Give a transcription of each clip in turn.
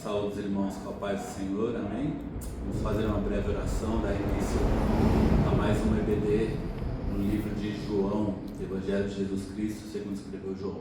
Saúde, irmãos, com a paz do Senhor, amém? Vamos fazer uma breve oração, dar início a mais um EBD no livro de João, Evangelho de Jesus Cristo, segundo escreveu João.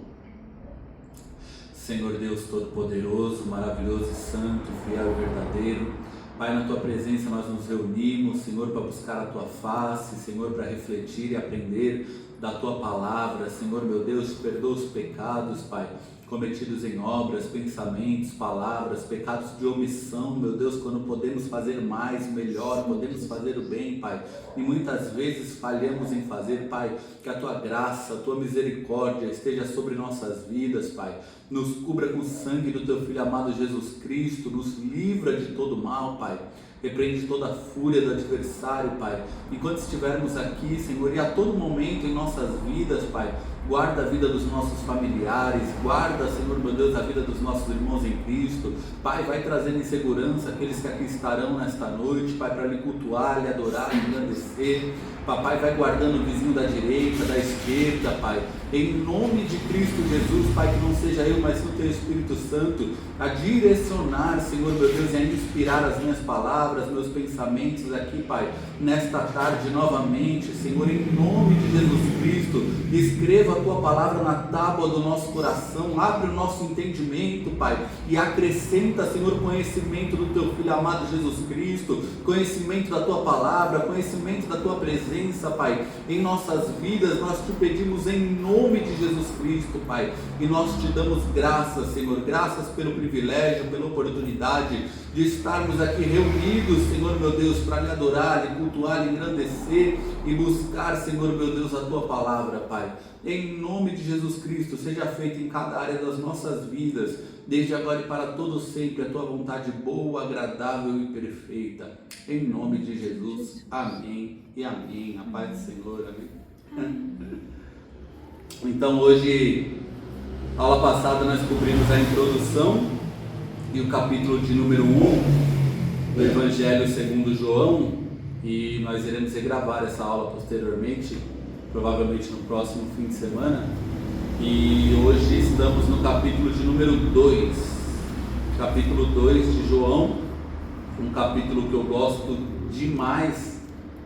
Senhor Deus Todo-Poderoso, maravilhoso e santo, fiel e verdadeiro, Pai, na Tua presença nós nos reunimos, Senhor, para buscar a Tua face, Senhor, para refletir e aprender da Tua palavra. Senhor, meu Deus, perdoa os pecados, Pai, cometidos em obras, pensamentos, palavras, pecados de omissão, meu Deus, quando podemos fazer mais, melhor, podemos fazer o bem, Pai, e muitas vezes falhamos em fazer, Pai, que a Tua graça, a Tua misericórdia esteja sobre nossas vidas, Pai, nos cubra com o sangue do Teu Filho amado Jesus Cristo, nos livra de todo mal, Pai, repreende toda a fúria do adversário, Pai, enquanto estivermos aqui, Senhor, e a todo momento em nossas vidas, Pai, guarda a vida dos nossos familiares, guarda, Senhor meu Deus, a vida dos nossos irmãos em Cristo, Pai, vai trazendo em segurança aqueles que aqui estarão nesta noite, Pai, para lhe cultuar, lhe adorar, lhe engrandecer. Papai, vai guardando o vizinho da direita, da esquerda, Pai, em nome de Cristo Jesus, Pai, que não seja eu, mas o Teu Espírito Santo a direcionar, Senhor meu Deus, e a inspirar as minhas palavras, meus pensamentos aqui, Pai, nesta tarde novamente, Senhor, em nome de Jesus Cristo, escreva a Tua palavra na tábua do nosso coração, abre o nosso entendimento, Pai, e acrescenta, Senhor, conhecimento do Teu Filho amado Jesus Cristo, conhecimento da Tua palavra, conhecimento da Tua presença, Pai, em nossas vidas. Nós Te pedimos em nome de Jesus Cristo, Pai, e nós Te damos graças, Senhor, graças pelo privilégio, pela oportunidade de estarmos aqui reunidos, Senhor meu Deus, para lhe adorar, lhe cultuar, lhe engrandecer e buscar, Senhor meu Deus, a Tua palavra, Pai. Em nome de Jesus Cristo, seja feita em cada área das nossas vidas, desde agora e para todo sempre, a Tua vontade boa, agradável e perfeita. Em nome de Jesus, amém e amém. A paz do Senhor, amém. Então hoje, aula passada, nós cobrimos a introdução e o capítulo de número 1 do Evangelho segundo João, e nós iremos regravar essa aula posteriormente, provavelmente no próximo fim de semana. E hoje estamos no capítulo de número 2, capítulo 2 de João, um capítulo que eu gosto demais.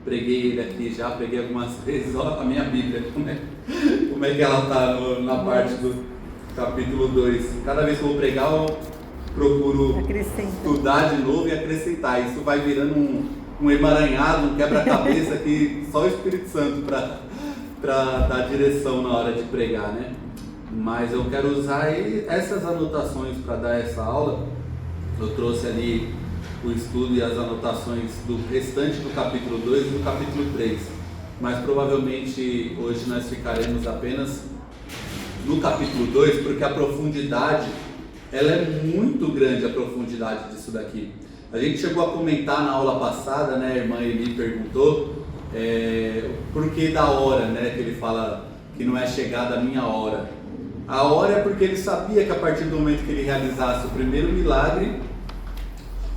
Preguei ele aqui já, preguei algumas vezes. Olha a minha Bíblia, como é que ela está na parte do capítulo 2. Cada vez que eu vou pregar, eu procuro estudar de novo e acrescentar. Isso vai virando um emaranhado, um quebra-cabeça que só o Espírito Santo para dar direção na hora de pregar, né? Mas eu quero usar essas anotações para dar essa aula. Eu trouxe ali o estudo e as anotações do restante do capítulo 2 e do capítulo 3, mas provavelmente hoje nós ficaremos apenas no capítulo 2, porque a profundidade, ela é muito grande, a profundidade disso daqui. A gente chegou a comentar na aula passada, né, a irmã Eli perguntou por que da hora, né, que ele fala que não é chegada a minha hora. A hora é porque ele sabia que a partir do momento que ele realizasse o primeiro milagre,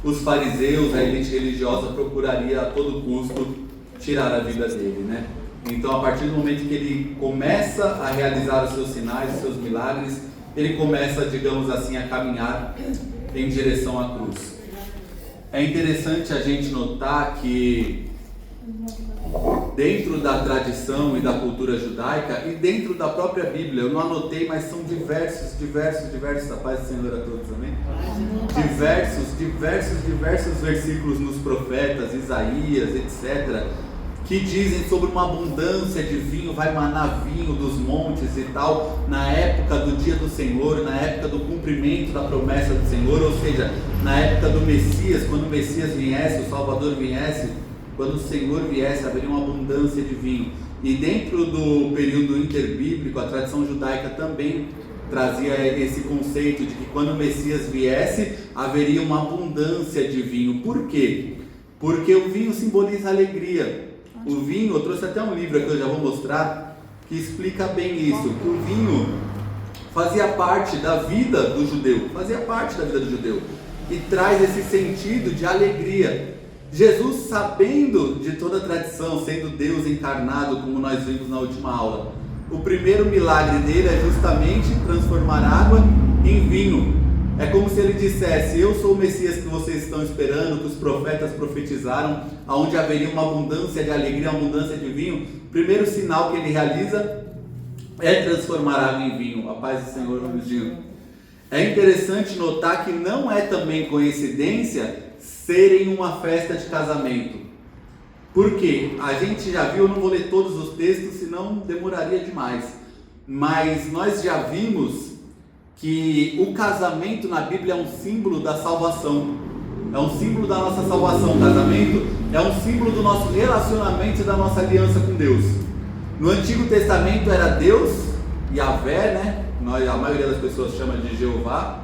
os fariseus, a elite religiosa, procuraria a todo custo tirar a vida dele, né? Então, a partir do momento que ele começa a realizar os seus sinais, os seus milagres, ele começa, digamos assim, a caminhar em direção à cruz. É interessante a gente notar que dentro da tradição e da cultura judaica e dentro da própria Bíblia, eu não anotei, mas são diversos, a paz do Senhor a todos, amém? Diversos versículos nos profetas, Isaías, etc., que dizem sobre uma abundância de vinho, vai manar vinho dos montes e tal, na época do dia do Senhor, na época do cumprimento da promessa do Senhor, ou seja, na época do Messias, quando o Messias viesse, o Salvador viesse, quando o Senhor viesse, haveria uma abundância de vinho. E dentro do período interbíblico, a tradição judaica também trazia esse conceito de que quando o Messias viesse, haveria uma abundância de vinho. Por quê? Porque o vinho simboliza alegria. O vinho, eu trouxe até um livro que eu já vou mostrar, que explica bem isso, que o vinho fazia parte da vida do judeu, e traz esse sentido de alegria. Jesus, sabendo de toda a tradição, sendo Deus encarnado, como nós vimos na última aula, o primeiro milagre dele é justamente transformar água em vinho. É como se ele dissesse: eu sou o Messias que vocês estão esperando, que os profetas profetizaram, aonde haveria uma abundância de alegria, uma abundância de vinho. O primeiro sinal que ele realiza é transformar água em vinho. A paz do Senhor, Rudinho. É interessante notar que não é também coincidência serem uma festa de casamento. Por quê? A gente já viu, eu não vou ler todos os textos, senão demoraria demais. Mas nós já vimos que o casamento na Bíblia é um símbolo da salvação. É um símbolo da nossa salvação. O casamento é um símbolo do nosso relacionamento e da nossa aliança com Deus. No Antigo Testamento era Deus, Yahvé, né? A maioria das pessoas chama de Jeová.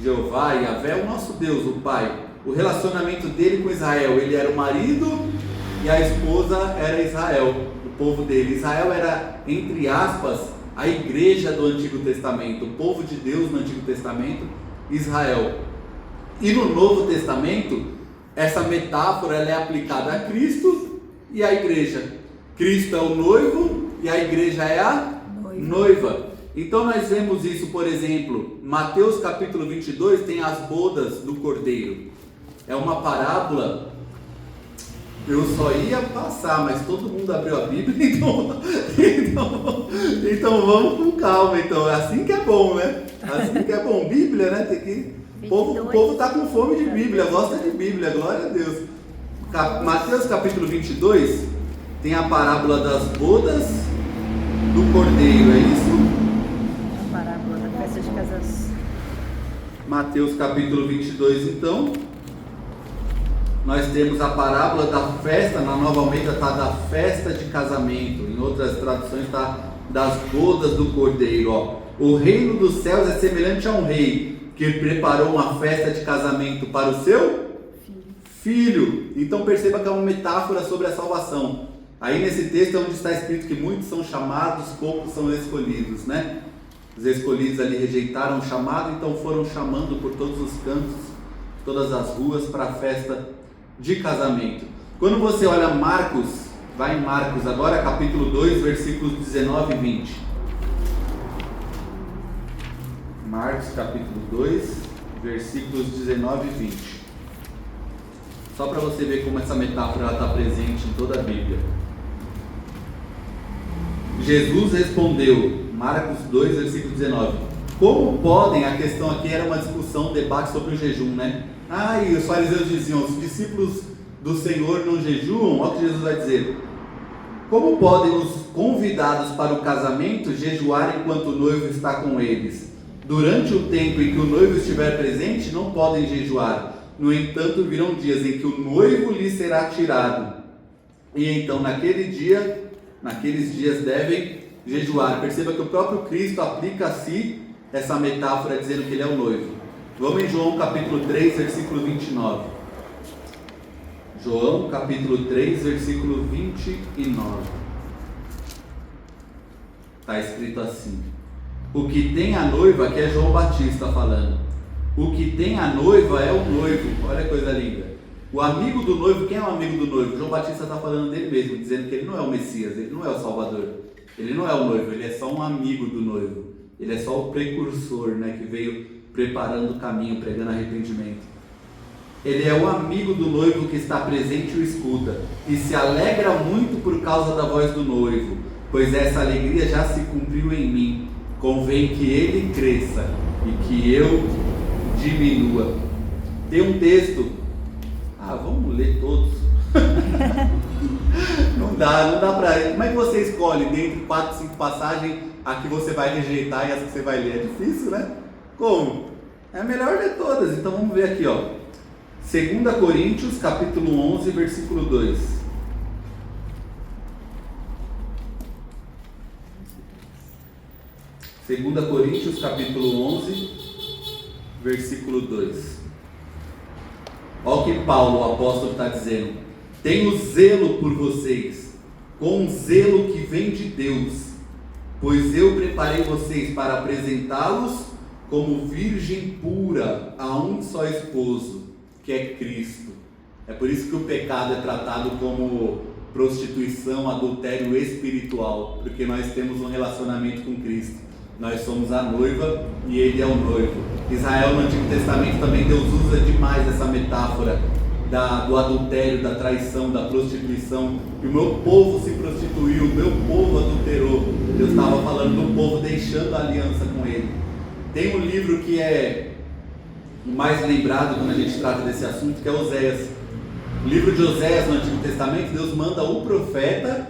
Jeová, Yahvé é o nosso Deus, o Pai. O relacionamento dele com Israel, ele era o marido e a esposa era Israel, o povo dele. Israel era, entre aspas, a igreja do Antigo Testamento, o povo de Deus no Antigo Testamento, Israel. E no Novo Testamento, essa metáfora ela é aplicada a Cristo e à igreja. Cristo é o noivo e a igreja é a noiva. Então nós vemos isso, por exemplo, Mateus capítulo 22 tem as bodas do Cordeiro. É uma parábola. Eu só ia passar, mas todo mundo abriu a Bíblia, então vamos com calma. Então, é assim que é bom, né? Assim que é bom. Bíblia, né? Tem que... O povo está com fome de Bíblia, gosta de Bíblia, glória a Deus. Mateus capítulo 22 tem a parábola das bodas do Cordeiro, é isso? A parábola da festa de casamento. Mateus capítulo 22, então. Nós temos a parábola da festa, na Nova Almeida está da festa de casamento, em outras traduções está das bodas do Cordeiro. Ó. O reino dos céus é semelhante a um rei que preparou uma festa de casamento para o seu filho. Então perceba que é uma metáfora sobre a salvação. Aí nesse texto é onde está escrito que muitos são chamados, poucos são escolhidos, né? Os escolhidos ali rejeitaram o chamado, então foram chamando por todos os cantos, todas as ruas para a festa de casamento. Quando você olha Marcos, vai em Marcos agora, capítulo 2, versículos 19 e 20. Marcos capítulo 2, versículos 19 e 20. Só para você ver como essa metáfora está presente em toda a Bíblia. Jesus respondeu, Marcos 2, versículo 19. Como podem, a questão aqui era uma discussão, um debate sobre o jejum, né? E os fariseus diziam, os discípulos do Senhor não jejuam? Olha o que Jesus vai dizer. Como podem os convidados para o casamento jejuar enquanto o noivo está com eles? Durante o tempo em que o noivo estiver presente, não podem jejuar. No entanto, virão dias em que o noivo lhes será tirado. E então, naqueles dias devem jejuar. Perceba que o próprio Cristo aplica a si essa metáfora, dizendo que ele é o noivo. Vamos em João capítulo 3, versículo 29. João capítulo 3, versículo 29. Está escrito assim: o que tem a noiva, aqui é João Batista falando, o que tem a noiva é o noivo. Olha que coisa linda. O amigo do noivo, quem é o amigo do noivo? João Batista está falando dele mesmo, dizendo que ele não é o Messias, ele não é o Salvador, ele não é o noivo, ele é só um amigo do noivo, ele é só o precursor, né, que veio preparando o caminho, pregando arrependimento. Ele é o amigo do noivo que está presente e o escuta, e se alegra muito por causa da voz do noivo, pois essa alegria já se cumpriu em mim. Convém que ele cresça e que eu diminua. Tem um texto, vamos ler todos. Não dá para. Como é que você escolhe dentre 4, 5 passagens a que você vai rejeitar e as que você vai ler? É difícil, né? Como? É a melhor de todas. Então vamos ver aqui, ó. 2 Coríntios, capítulo 11, versículo 2. Segunda Coríntios, capítulo 11, versículo 2. Olha o que Paulo, o apóstolo, está dizendo. Tenho zelo por vocês, com um zelo que vem de Deus, pois eu preparei vocês para apresentá-los como virgem pura a um só esposo, que é Cristo. É por isso que o pecado é tratado como prostituição, adultério espiritual, porque nós temos um relacionamento com Cristo. Nós somos a noiva e ele é o noivo. Israel, no Antigo Testamento, também Deus usa demais essa metáfora do adultério, da traição, da prostituição. Que o meu povo se prostituiu, o meu povo adulterou. Deus estava falando do povo deixando a aliança com ele. Tem um livro que é o mais lembrado quando a gente trata desse assunto, que é Oséias. O livro de Oséias no Antigo Testamento, Deus manda o profeta.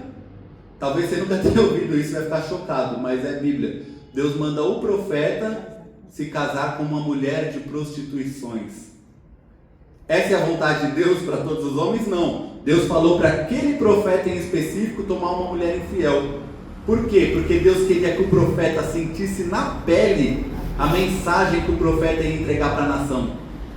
Talvez você nunca tenha ouvido isso, vai ficar chocado, mas é Bíblia. Deus manda o profeta se casar com uma mulher de prostituições. Essa é a vontade de Deus para todos os homens? Não. Deus falou para aquele profeta em específico tomar uma mulher infiel. Por quê? Porque Deus queria que o profeta sentisse na pele a mensagem que o profeta ia entregar para a nação.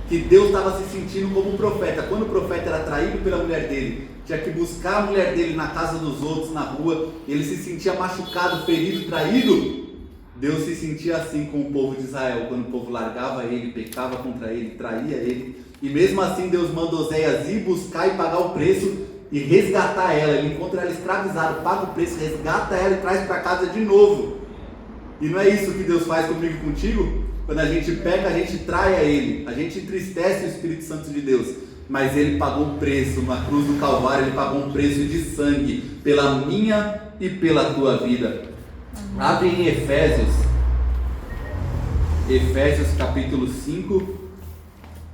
Que Deus estava se sentindo como um profeta. Quando o profeta era traído pela mulher dele, tinha que buscar a mulher dele na casa dos outros, na rua, ele se sentia machucado, ferido, traído. Deus se sentia assim com o povo de Israel, quando o povo largava ele, pecava contra ele, traía ele. E mesmo assim Deus manda Oséias ir buscar e pagar o preço e resgatar ela. Ele encontra ela escravizada, paga o preço, resgata ela e traz para casa de novo. E não é isso que Deus faz comigo e contigo? Quando a gente peca, a gente trai a Ele, a gente entristece o Espírito Santo de Deus. Mas Ele pagou um preço, na cruz do Calvário, Ele pagou um preço de sangue pela minha e pela tua vida. Abre em Efésios capítulo 5.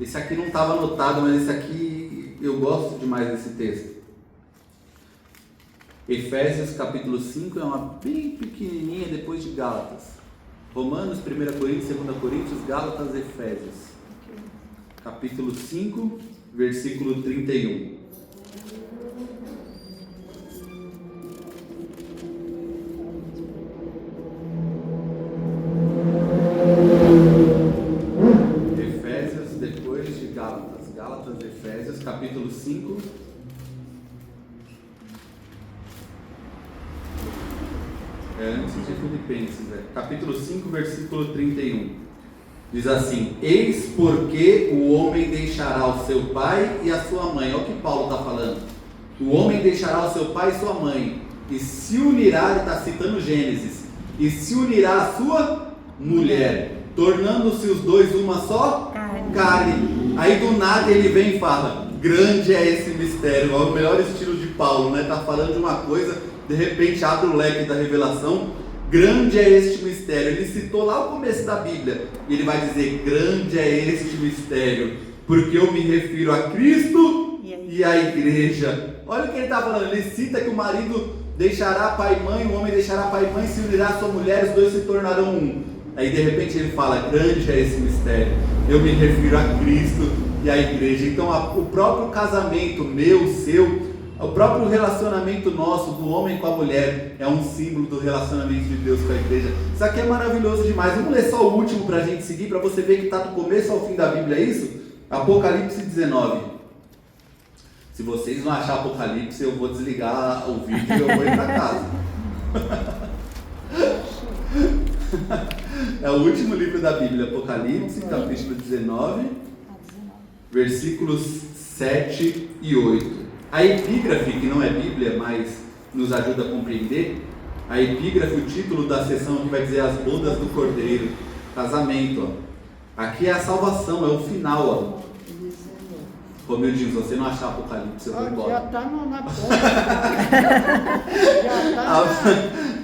Esse aqui não estava anotado, mas esse aqui eu gosto demais desse texto. Efésios capítulo 5 é uma bem pequenininha depois de Gálatas. Romanos, 1 Coríntios, 2 Coríntios, Gálatas, Efésios. Capítulo 5, versículo 31. Efésios, depois de Gálatas. Gálatas, Efésios, capítulo 5. Antes de Filipenses, capítulo 5, versículo 31. Diz assim: eis porque o homem deixará o seu pai e a sua mãe. Olha o que Paulo está falando. O homem deixará o seu pai e sua mãe e se unirá, ele está citando Gênesis, e se unirá à sua mulher, tornando-se os dois uma só carne. Aí do nada ele vem e fala: grande é esse mistério. É o melhor estilo de Paulo, né? Está falando de uma coisa, de repente abre o leque da revelação. Grande é este mistério. Ele citou lá o começo da Bíblia, e ele vai dizer: grande é este mistério, porque eu me refiro a Cristo e à igreja. Olha o que ele está falando. Ele cita que o marido deixará pai e mãe, o homem deixará pai e mãe, se unirá à sua mulher, os dois se tornarão um. Aí de repente ele fala: grande é esse mistério, eu me refiro a Cristo e à igreja. Então o próprio casamento meu, seu, o próprio relacionamento nosso, do homem com a mulher, é um símbolo do relacionamento de Deus com a igreja. Isso aqui é maravilhoso demais. Vamos ler só o último para a gente seguir, para você ver que está do começo ao fim da Bíblia, é isso? Apocalipse 19. Se vocês não acharem Apocalipse, eu vou desligar o vídeo e eu vou ir para casa. É o último livro da Bíblia, Apocalipse, capítulo 19, versículos 7 e 8. A epígrafe, que não é Bíblia, mas nos ajuda a compreender, a epígrafe, o título da sessão que vai dizer as bodas do Cordeiro, casamento, ó. Aqui é a salvação, é o final, ó. Romildinho, se você não achar Apocalipse, eu vou embora. Já está na porta.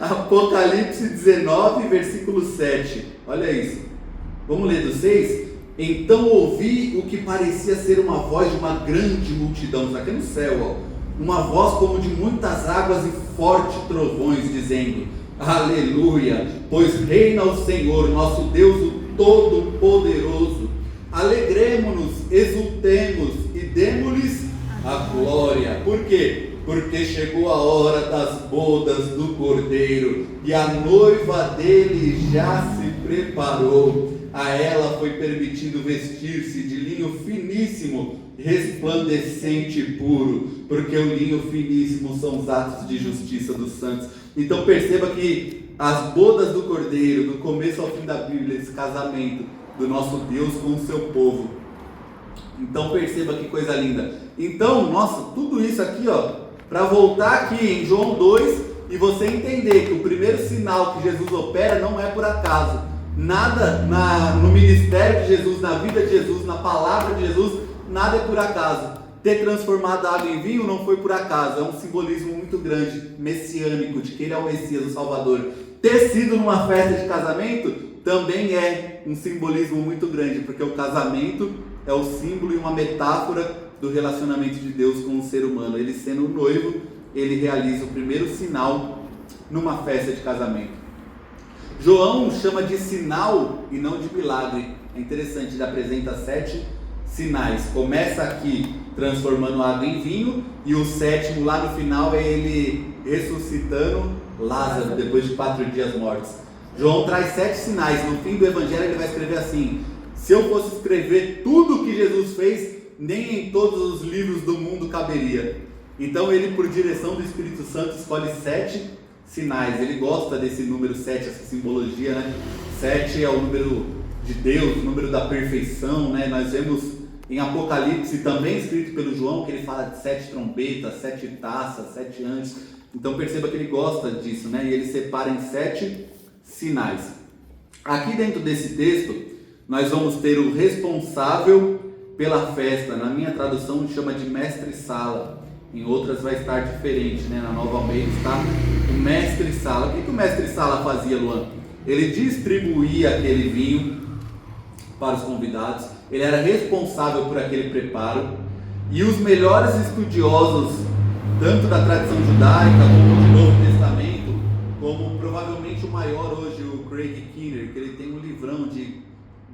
Apocalipse 19, versículo 7. Olha isso. Vamos ler do 6? Então ouvi o que parecia ser uma voz de uma grande multidão. Isso aqui é no céu, ó. Uma voz como de muitas águas e fortes trovões, dizendo: aleluia, pois reina o Senhor, nosso Deus, o Todo-Poderoso. Alegremo-nos, exultemos e demo-lhes a glória. Por quê? Porque chegou a hora das bodas do Cordeiro, e a noiva dele já se preparou. A ela foi permitido vestir-se de linho finíssimo, resplandecente e puro, porque o linho finíssimo são os atos de justiça dos santos. Então perceba que as bodas do Cordeiro, do começo ao fim da Bíblia, esse casamento do nosso Deus com o seu povo. Então perceba que coisa linda. Então, nossa, tudo isso aqui, ó, para voltar aqui em João 2, e você entender que o primeiro sinal que Jesus opera não é por acaso. Nada no ministério de Jesus, na vida de Jesus, na palavra de Jesus, nada é por acaso. Ter transformado a água em vinho não foi por acaso, é um simbolismo muito grande, messiânico, de que ele é o Messias, o Salvador. Ter sido numa festa de casamento também é um simbolismo muito grande, porque o casamento é o símbolo e uma metáfora do relacionamento de Deus com o ser humano. Ele sendo o noivo, ele realiza o primeiro sinal numa festa de casamento. João chama de sinal e não de milagre. É interessante, ele apresenta 7 sinais. Começa aqui transformando água em vinho, e o 7º lá no final é ele ressuscitando Lázaro depois de 4 dias mortos. João traz 7 sinais. No fim do evangelho ele vai escrever assim: se eu fosse escrever tudo o que Jesus fez, nem em todos os livros do mundo caberia. Então ele, por direção do Espírito Santo, escolhe 7 sinais. Ele gosta desse número 7, essa simbologia, né? 7 é o número de Deus, o número da perfeição, né? Nós vemos em Apocalipse, também escrito pelo João, que ele fala de 7 trombetas, 7 taças, 7 anjos. Então perceba que ele gosta disso, né? E ele separa em 7 sinais. Aqui dentro desse texto, nós vamos ter o responsável pela festa. Na minha tradução chama de mestre-sala. Em outras vai estar diferente, né? Na Nova Almeida está o mestre-sala. O que o mestre-sala fazia, Luan? Ele distribuía aquele vinho para os convidados. Ele era responsável por aquele preparo. E os melhores estudiosos, tanto da tradição judaica como do Novo Testamento, como provavelmente o maior hoje, o Craig Keener, que ele tem um livrão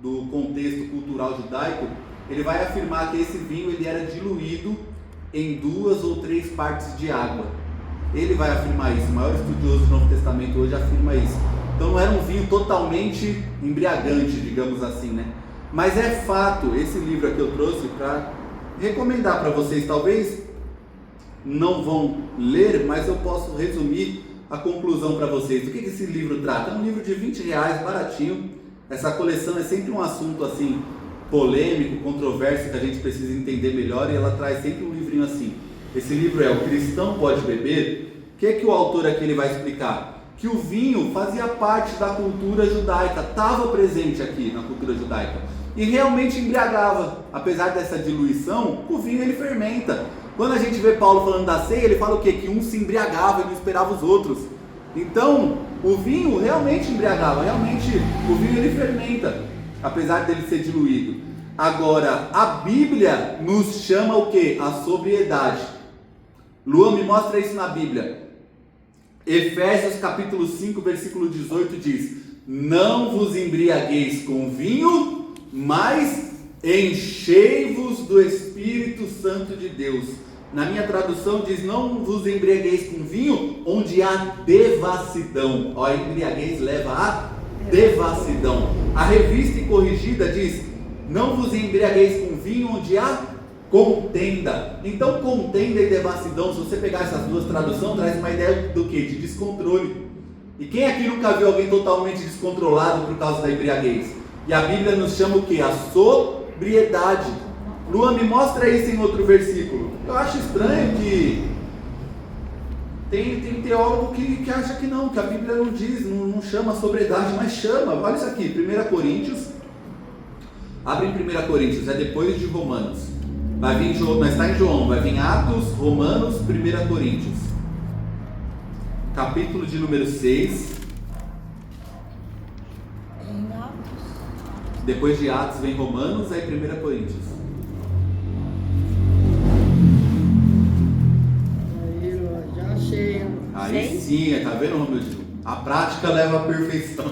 do contexto cultural judaico, ele vai afirmar que esse vinho ele era diluído em 2 ou 3 partes de água. Ele vai afirmar isso, o maior estudioso do Novo Testamento hoje afirma isso. Então não era um vinho totalmente embriagante, digamos assim, né? Mas é fato, esse livro aqui eu trouxe para recomendar para vocês. Talvez não vão ler, mas eu posso resumir a conclusão para vocês. Do que esse livro trata? É um livro de R$20, baratinho. Essa coleção é sempre um assunto assim polêmico, controverso, que a gente precisa entender melhor, e ela traz sempre um livrinho assim. Esse livro é O Cristão Pode Beber? O que é que o autor aqui ele vai explicar? Que o vinho fazia parte da cultura judaica, estava presente aqui na cultura judaica, e realmente embriagava. Apesar dessa diluição, o vinho ele fermenta. Quando a gente vê Paulo falando da ceia, ele fala o quê? Que um se embriagava e não esperava os outros. Então, o vinho realmente embriagava, realmente o vinho ele fermenta, apesar dele ser diluído. Agora, a Bíblia nos chama o quê? A sobriedade. Luan, me mostra isso na Bíblia. Efésios capítulo 5, versículo 18 diz: não vos embriagueis com vinho, mas enchei-vos do Espírito Santo de Deus. Na minha tradução diz: não vos embriagueis com vinho, onde há devassidão. Ó, embriaguez leva a devassidão. A Revista e Corrigida diz: não vos embriagueis com vinho, onde há contenda. Então contenda e devassidão, se você pegar essas duas traduções, traz uma ideia do que? De descontrole. E quem aqui nunca viu alguém totalmente descontrolado por causa da embriaguez? E a Bíblia nos chama o que? A sobriedade. Luan, me mostra isso em outro versículo. Eu acho estranho que tem teólogo que acha que não, que a Bíblia não diz, não chama sobriedade, mas chama. Olha isso aqui, 1 Coríntios. Abre em 1 Coríntios, é depois de Romanos. Vai vir, mas está em João, vai vir Atos, Romanos, 1 Coríntios. Capítulo de número 6. Depois de Atos vem Romanos, aí 1 Coríntios. Aí, já achei. Aí sim, tá vendo, Romildinho? A prática leva à perfeição.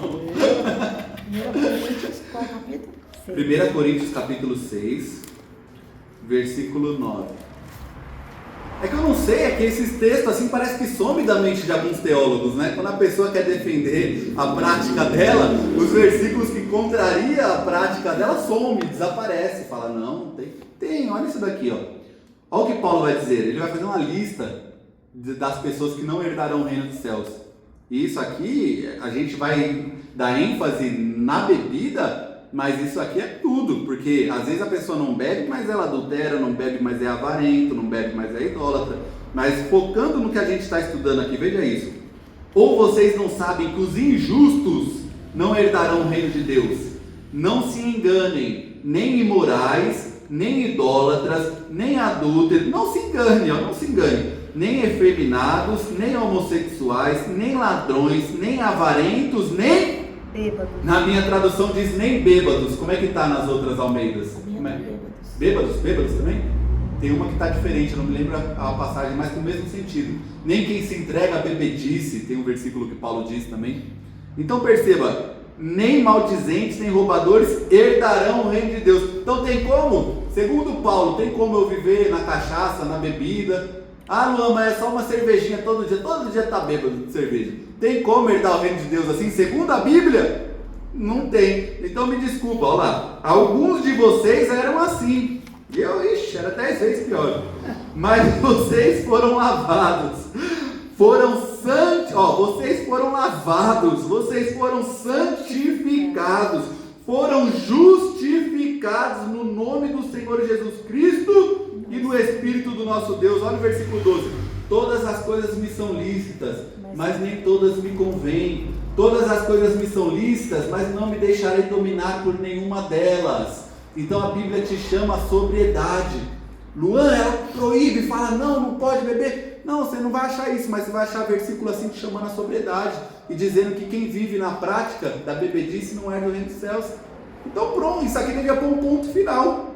1 Coríntios capítulo 6, versículo 9. É que eu não sei, é que esses textos assim parece que some da mente de alguns teólogos, né? Quando a pessoa quer defender a prática dela, os versículos que contraria a prática dela some, desaparece. Fala, não, tem, olha isso daqui, ó. Olha o que Paulo vai dizer, ele vai fazer uma lista das pessoas que não herdarão o reino dos céus. E isso aqui, a gente vai dar ênfase na bebida, mas isso aqui é tudo, porque às vezes a pessoa não bebe, mas ela adultera, não bebe, mas é avarento, não bebe, mas é idólatra. Mas focando no que a gente está estudando aqui, veja isso. Ou vocês não sabem que os injustos não herdarão o reino de Deus? Não se enganem, nem imorais, nem idólatras, nem adúlteros, não se engane, nem efeminados, nem homossexuais, nem ladrões, nem avarentos, nem Bêbados. Na minha tradução diz nem bêbados. Como é que está nas outras Almeidas? Como é? Bêbados. Bêbados também? Tem uma que está diferente, eu não me lembro a passagem, mas com o mesmo sentido. Nem quem se entrega à bebedice, tem um versículo que Paulo diz também. Então perceba, nem maldizentes, nem roubadores herdarão o reino de Deus. Então tem como? Segundo Paulo, tem como eu viver na cachaça, na bebida? Ah, Luan, mas é só uma cervejinha todo dia está bêbado de cerveja. Tem como herdar o reino de Deus assim? Segundo a Bíblia, não tem. Então me desculpa, olha lá. Alguns de vocês eram assim. E eu, era 10 vezes pior. Mas vocês foram lavados. Vocês foram lavados. Vocês foram santificados. Foram justificados no nome do Senhor Jesus Cristo e no Espírito do nosso Deus. Olha o versículo 12. Todas as coisas me são lícitas, mas nem todas me convêm. Todas as coisas me são lícitas, mas não me deixarei dominar por nenhuma delas. Então a Bíblia te chama a sobriedade. Luan, ela proíbe, fala, não pode beber. Não, você não vai achar isso, mas você vai achar versículo assim te chamando a sobriedade e dizendo que quem vive na prática da bebedice não é do reino dos céus. Então pronto, isso aqui devia pôr um ponto final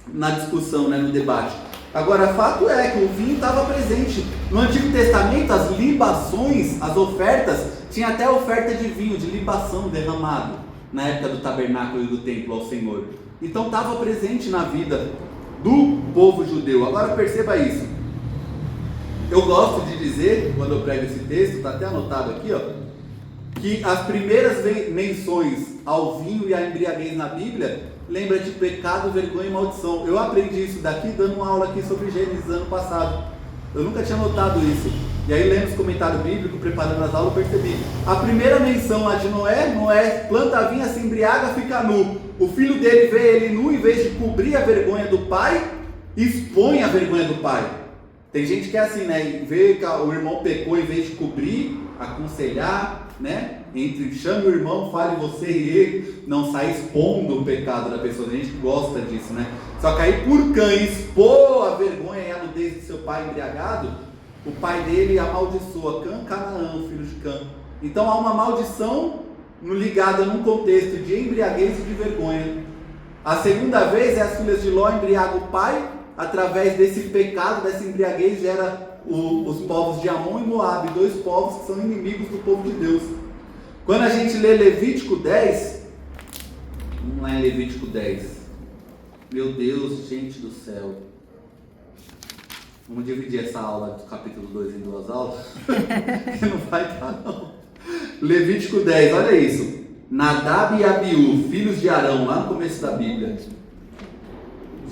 na discussão, no debate. Agora, fato é que o vinho estava presente. No Antigo Testamento, as libações, as ofertas, tinha até oferta de vinho, de libação derramado, na época do tabernáculo e do templo ao Senhor. Então estava presente na vida do povo judeu. Agora perceba isso. Eu gosto de dizer, quando eu prego esse texto, está até anotado aqui, que as primeiras menções ao vinho e à embriaguez na Bíblia lembra de pecado, vergonha e maldição. Eu aprendi isso daqui dando uma aula aqui sobre Gênesis ano passado. Eu nunca tinha notado isso. E aí lendo os comentários bíblicos, preparando as aulas, eu percebi. A primeira menção lá de Noé planta vinho, se embriaga, fica nu. O filho dele vê ele nu, em vez de cobrir a vergonha do pai, expõe a vergonha do pai. Tem gente que é assim, vê que o irmão pecou, em vez de cobrir, aconselhar, chame o irmão, fale você e ele, não sai expondo o pecado da pessoa. Tem gente que gosta disso, Só que aí por Cã expor a vergonha e a nudez do seu pai embriagado, o pai dele amaldiçoa Canaã, o filho de Cã. Então há uma maldição ligada num contexto de embriaguez e de vergonha. A segunda vez é as filhas de Ló embriagam o pai, através desse pecado, dessa embriaguez, gera os povos de Amon e Moabe, dois povos que são inimigos do povo de Deus. Quando a gente lê Levítico 10, vamos lá em Levítico 10, meu Deus, gente do céu, vamos dividir essa aula do capítulo 2 em duas aulas, que não vai dar não. Levítico 10, olha isso, Nadab e Abiú, filhos de Arão, lá no começo da Bíblia,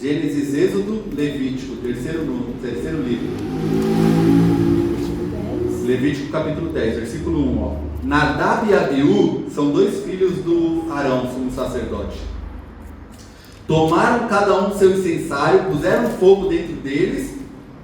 Gênesis, Êxodo, Levítico, terceiro livro. Levítico capítulo 10, versículo 1, Nadab e Abiú são dois filhos do Arão, sumo sacerdote. Tomaram cada um seu incensário, puseram fogo dentro deles,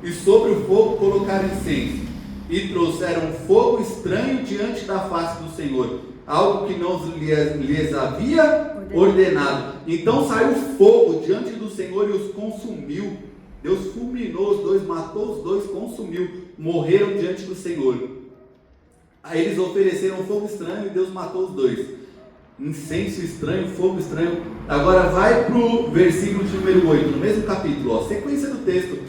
e sobre o fogo colocaram incenso, e trouxeram fogo estranho diante da face do Senhor, algo que não lhes havia ordenado. Então saiu fogo diante do Senhor e os consumiu. Deus fulminou os dois, matou os dois, consumiu, morreram diante do Senhor. Aí eles ofereceram fogo estranho e Deus matou os dois. Incenso estranho, fogo estranho. Agora vai para o versículo de número 8, no mesmo capítulo, sequência do texto,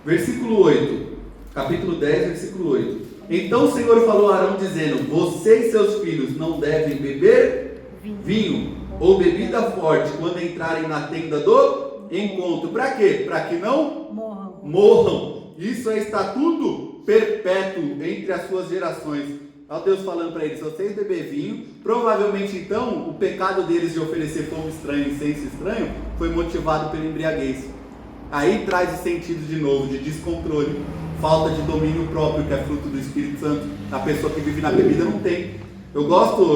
versículo 8, capítulo 10, versículo 8. Então o Senhor falou a Arão dizendo: você e seus filhos não devem beber vinho ou bebida forte quando entrarem na tenda do encontro. Para quê? Para que não morram. Isso é estatuto perpétuo entre as suas gerações. Olha Deus falando para eles: se vocês beber vinho, provavelmente então o pecado deles de oferecer fogo estranho, incenso estranho, foi motivado pela embriaguez. Aí traz o sentido de novo, de descontrole, falta de domínio próprio, que é fruto do Espírito Santo. A pessoa que vive na bebida não tem. Eu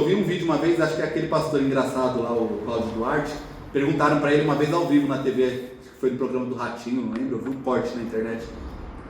vi um vídeo uma vez, acho que é aquele pastor engraçado lá, o Cláudio Duarte, perguntaram para ele uma vez ao vivo na TV, acho que foi no programa do Ratinho, não lembro, eu vi um corte na internet.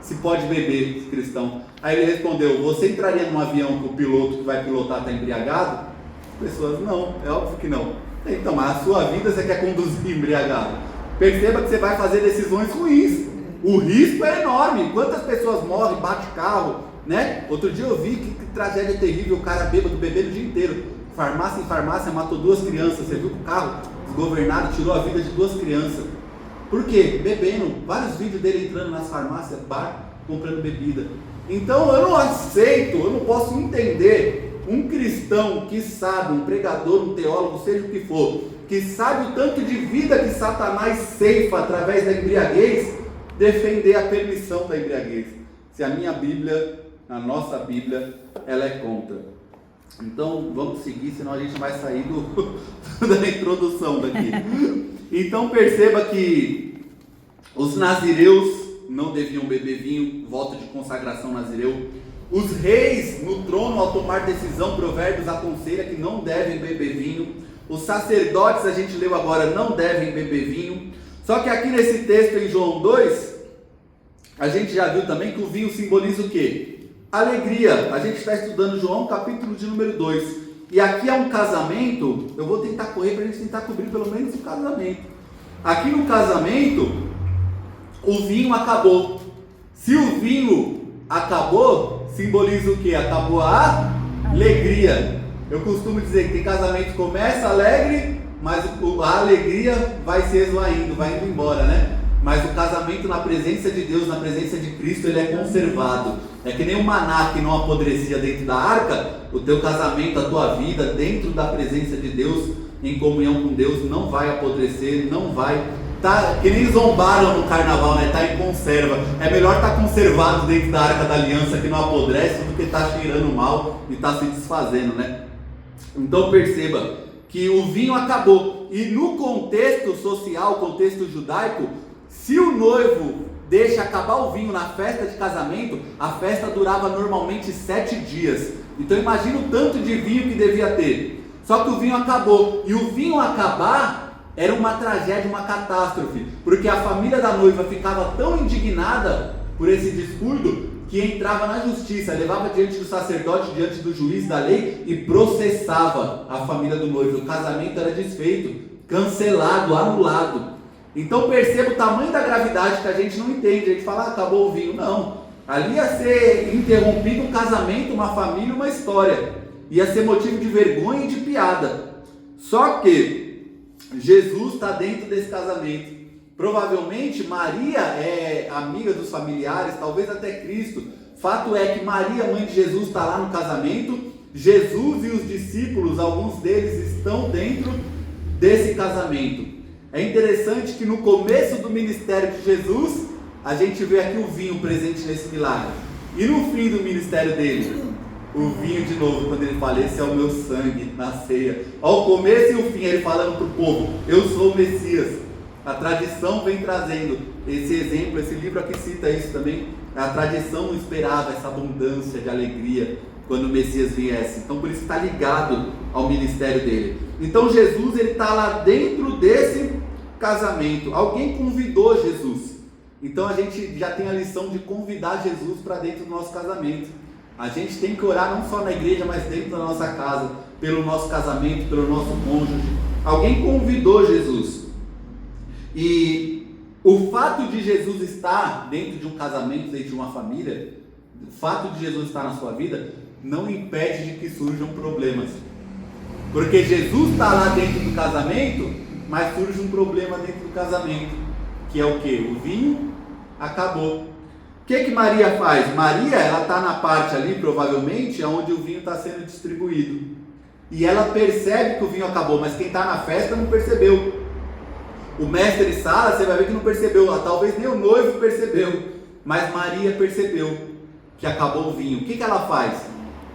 se pode beber, cristão? Aí ele respondeu, você entraria num avião que o piloto que vai pilotar está embriagado? As pessoas, não, é óbvio que não. Então, mas a sua vida você quer conduzir embriagado. Perceba que você vai fazer decisões ruins. O risco é enorme. Quantas pessoas morrem, bate carro, né? Outro dia eu vi que tragédia terrível, o cara bêbado, bebendo o dia inteiro. Farmácia em farmácia, matou 2 crianças. Você viu que o carro desgovernado tirou a vida de 2 crianças. Por quê? Bebendo. Vários vídeos dele entrando nas farmácias, bar, comprando bebida. Então eu não aceito, eu não posso entender um cristão que sabe, um pregador, um teólogo, seja o que for, que sabe o tanto de vida que Satanás ceifa através da embriaguez, defender a permissão da embriaguez. Se a minha Bíblia, a nossa Bíblia, ela é contra. Então vamos seguir, senão a gente vai sair da introdução daqui. Então perceba que os nazireus não deviam beber vinho, voto de consagração nazireu. Os reis no trono, ao tomar decisão, Provérbios aconselha que não devem beber vinho. Os sacerdotes, a gente leu agora, não devem beber vinho. Só que aqui nesse texto em João 2, a gente já viu também que o vinho simboliza o quê? Alegria. A gente está estudando João, capítulo de número 2. E aqui é um casamento, eu vou tentar correr para a gente tentar cobrir pelo menos o casamento. Aqui no casamento, o vinho acabou. Se o vinho acabou, simboliza o que? Acabou a alegria. Eu costumo dizer que tem casamento que começa alegre, mas a alegria vai se esvaindo, vai indo embora, né? Mas o casamento na presença de Deus, na presença de Cristo, ele é conservado. É que nem o maná que não apodrecia dentro da arca, o teu casamento, a tua vida, dentro da presença de Deus, em comunhão com Deus, não vai apodrecer, não vai... Tá, que nem zombaram no carnaval, né? Tá em conserva. É melhor estar conservado dentro da arca da aliança que não apodrece do que tá cheirando mal e tá se desfazendo, né? Então perceba que o vinho acabou. E no contexto social, contexto judaico, se o noivo deixa acabar o vinho na festa de casamento, a festa durava normalmente 7 dias. Então imagina o tanto de vinho que devia ter. Só que o vinho acabou. E o vinho acabar era uma tragédia, uma catástrofe, porque a família da noiva ficava tão indignada por esse descuido que entrava na justiça, levava diante do sacerdote, diante do juiz da lei e processava a família do noivo. O casamento era desfeito, cancelado, anulado. Então perceba o tamanho da gravidade que a gente não entende. A gente fala, acabou o vinho. Não, ali ia ser interrompido um casamento, uma família, uma história. Ia ser motivo de vergonha e de piada. Só que Jesus está dentro desse casamento. Provavelmente Maria é amiga dos familiares, talvez até Cristo. Fato é que Maria, mãe de Jesus, está lá no casamento. Jesus e os discípulos, alguns deles estão dentro desse casamento. É interessante que no começo do ministério de Jesus, a gente vê aqui o vinho presente nesse milagre. E no fim do ministério dele, o vinho de novo, quando ele fala, esse é o meu sangue na ceia. Ao começo e o fim, ele falando para o povo, eu sou o Messias. A tradição vem trazendo esse exemplo, esse livro aqui cita isso também. A tradição não esperava essa abundância de alegria quando o Messias viesse. Então por isso está ligado ao ministério dele. Então Jesus, ele está lá dentro desse casamento. Alguém convidou Jesus. Então a gente já tem a lição de convidar Jesus para dentro do nosso casamento. A gente tem que orar não só na igreja, mas dentro da nossa casa, pelo nosso casamento, pelo nosso cônjuge. Alguém convidou Jesus. E o fato de Jesus estar dentro de um casamento, dentro de uma família, o fato de Jesus estar na sua vida, não impede de que surjam problemas. Porque Jesus está lá dentro do casamento, mas surge um problema dentro do casamento, que é o quê? O vinho acabou. O que Maria faz? Maria, ela está na parte ali, provavelmente, onde o vinho está sendo distribuído. E ela percebe que o vinho acabou, mas quem está na festa não percebeu. O mestre de sala, você vai ver que não percebeu. Talvez nem o noivo percebeu, mas Maria percebeu que acabou o vinho. O que ela faz?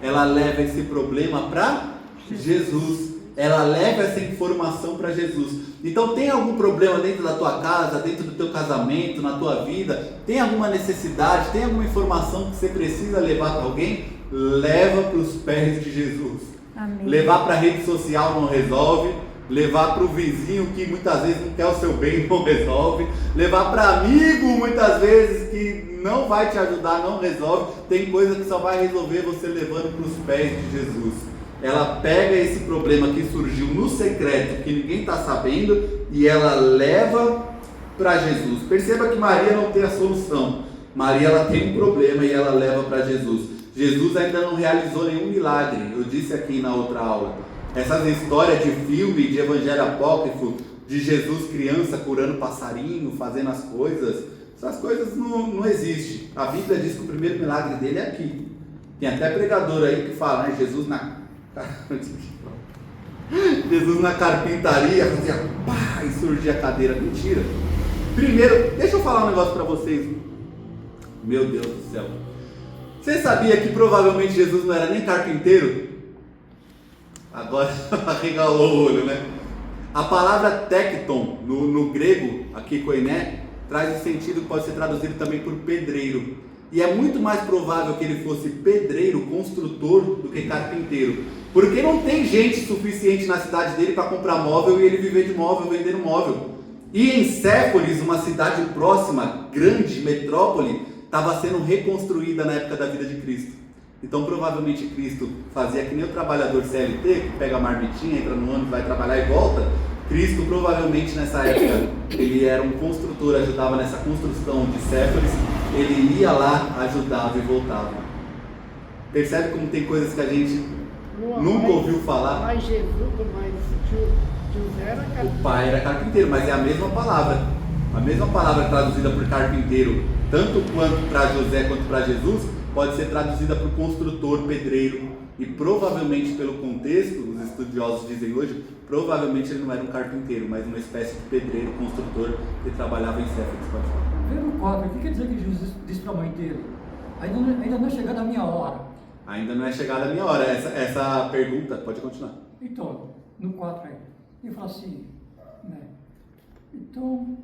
Ela leva esse problema para Jesus. Ela leva essa informação para Jesus. Então tem algum problema dentro da tua casa, dentro do teu casamento, na tua vida? Tem alguma necessidade, tem alguma informação que você precisa levar para alguém? Leva para os pés de Jesus. Amém. Levar para a rede social não resolve. levar para o vizinho que muitas vezes não quer o seu bem, não resolve, levar para amigo muitas vezes que não vai te ajudar, não resolve. Tem coisa que só vai resolver você levando para os pés de Jesus. Ela pega esse problema que surgiu no secreto, que ninguém está sabendo, e ela leva para Jesus. Perceba que Maria não tem a solução. Maria, ela tem um problema e ela leva para Jesus. Jesus ainda não realizou nenhum milagre. Eu disse aqui na outra aula, essas histórias de filme, de evangelho apócrifo, de Jesus criança curando passarinho, fazendo as coisas, essas coisas não existem. A Bíblia diz que o primeiro milagre dele é aqui. Tem até pregador aí que fala, né? Jesus na carpintaria fazia pá, e surgia a cadeira. Mentira. Primeiro, deixa eu falar um negócio para vocês. Meu Deus do céu. Você sabia que provavelmente Jesus não era nem carpinteiro? Agora arregalou o olho, né? A palavra tecton no grego, aqui koiné, traz o sentido que pode ser traduzido também por pedreiro. E é muito mais provável que ele fosse pedreiro, construtor, do que carpinteiro. Porque não tem gente suficiente na cidade dele para comprar móvel e ele viver de móvel, vendendo móvel. E em Séforis, uma cidade próxima, grande, metrópole, estava sendo reconstruída na época da vida de Cristo. Então provavelmente Cristo fazia que nem o trabalhador CLT, que pega a marmitinha, entra no ônibus, vai trabalhar e volta. Cristo provavelmente nessa época, ele era um construtor, ajudava nessa construção de Séforis, ele ia lá, ajudava e voltava. Percebe como tem coisas que a gente nunca ouviu falar? Mas Jesus, José era carpinteiro. O pai era carpinteiro, mas é a mesma palavra. A mesma palavra traduzida por carpinteiro, tanto quanto para José quanto para Jesus, pode ser traduzida por construtor, pedreiro. E provavelmente pelo contexto, os estudiosos dizem hoje, provavelmente ele não era um carpinteiro, mas uma espécie de pedreiro, construtor que trabalhava em Séforis. Pode falar. Vendo o 4, o que quer dizer que Jesus disse para a mãe dele? Ainda não é chegada a minha hora. Ainda não é chegada a minha hora. Essa pergunta, pode continuar. Então, no 4 aí, ele fala assim, né? Então,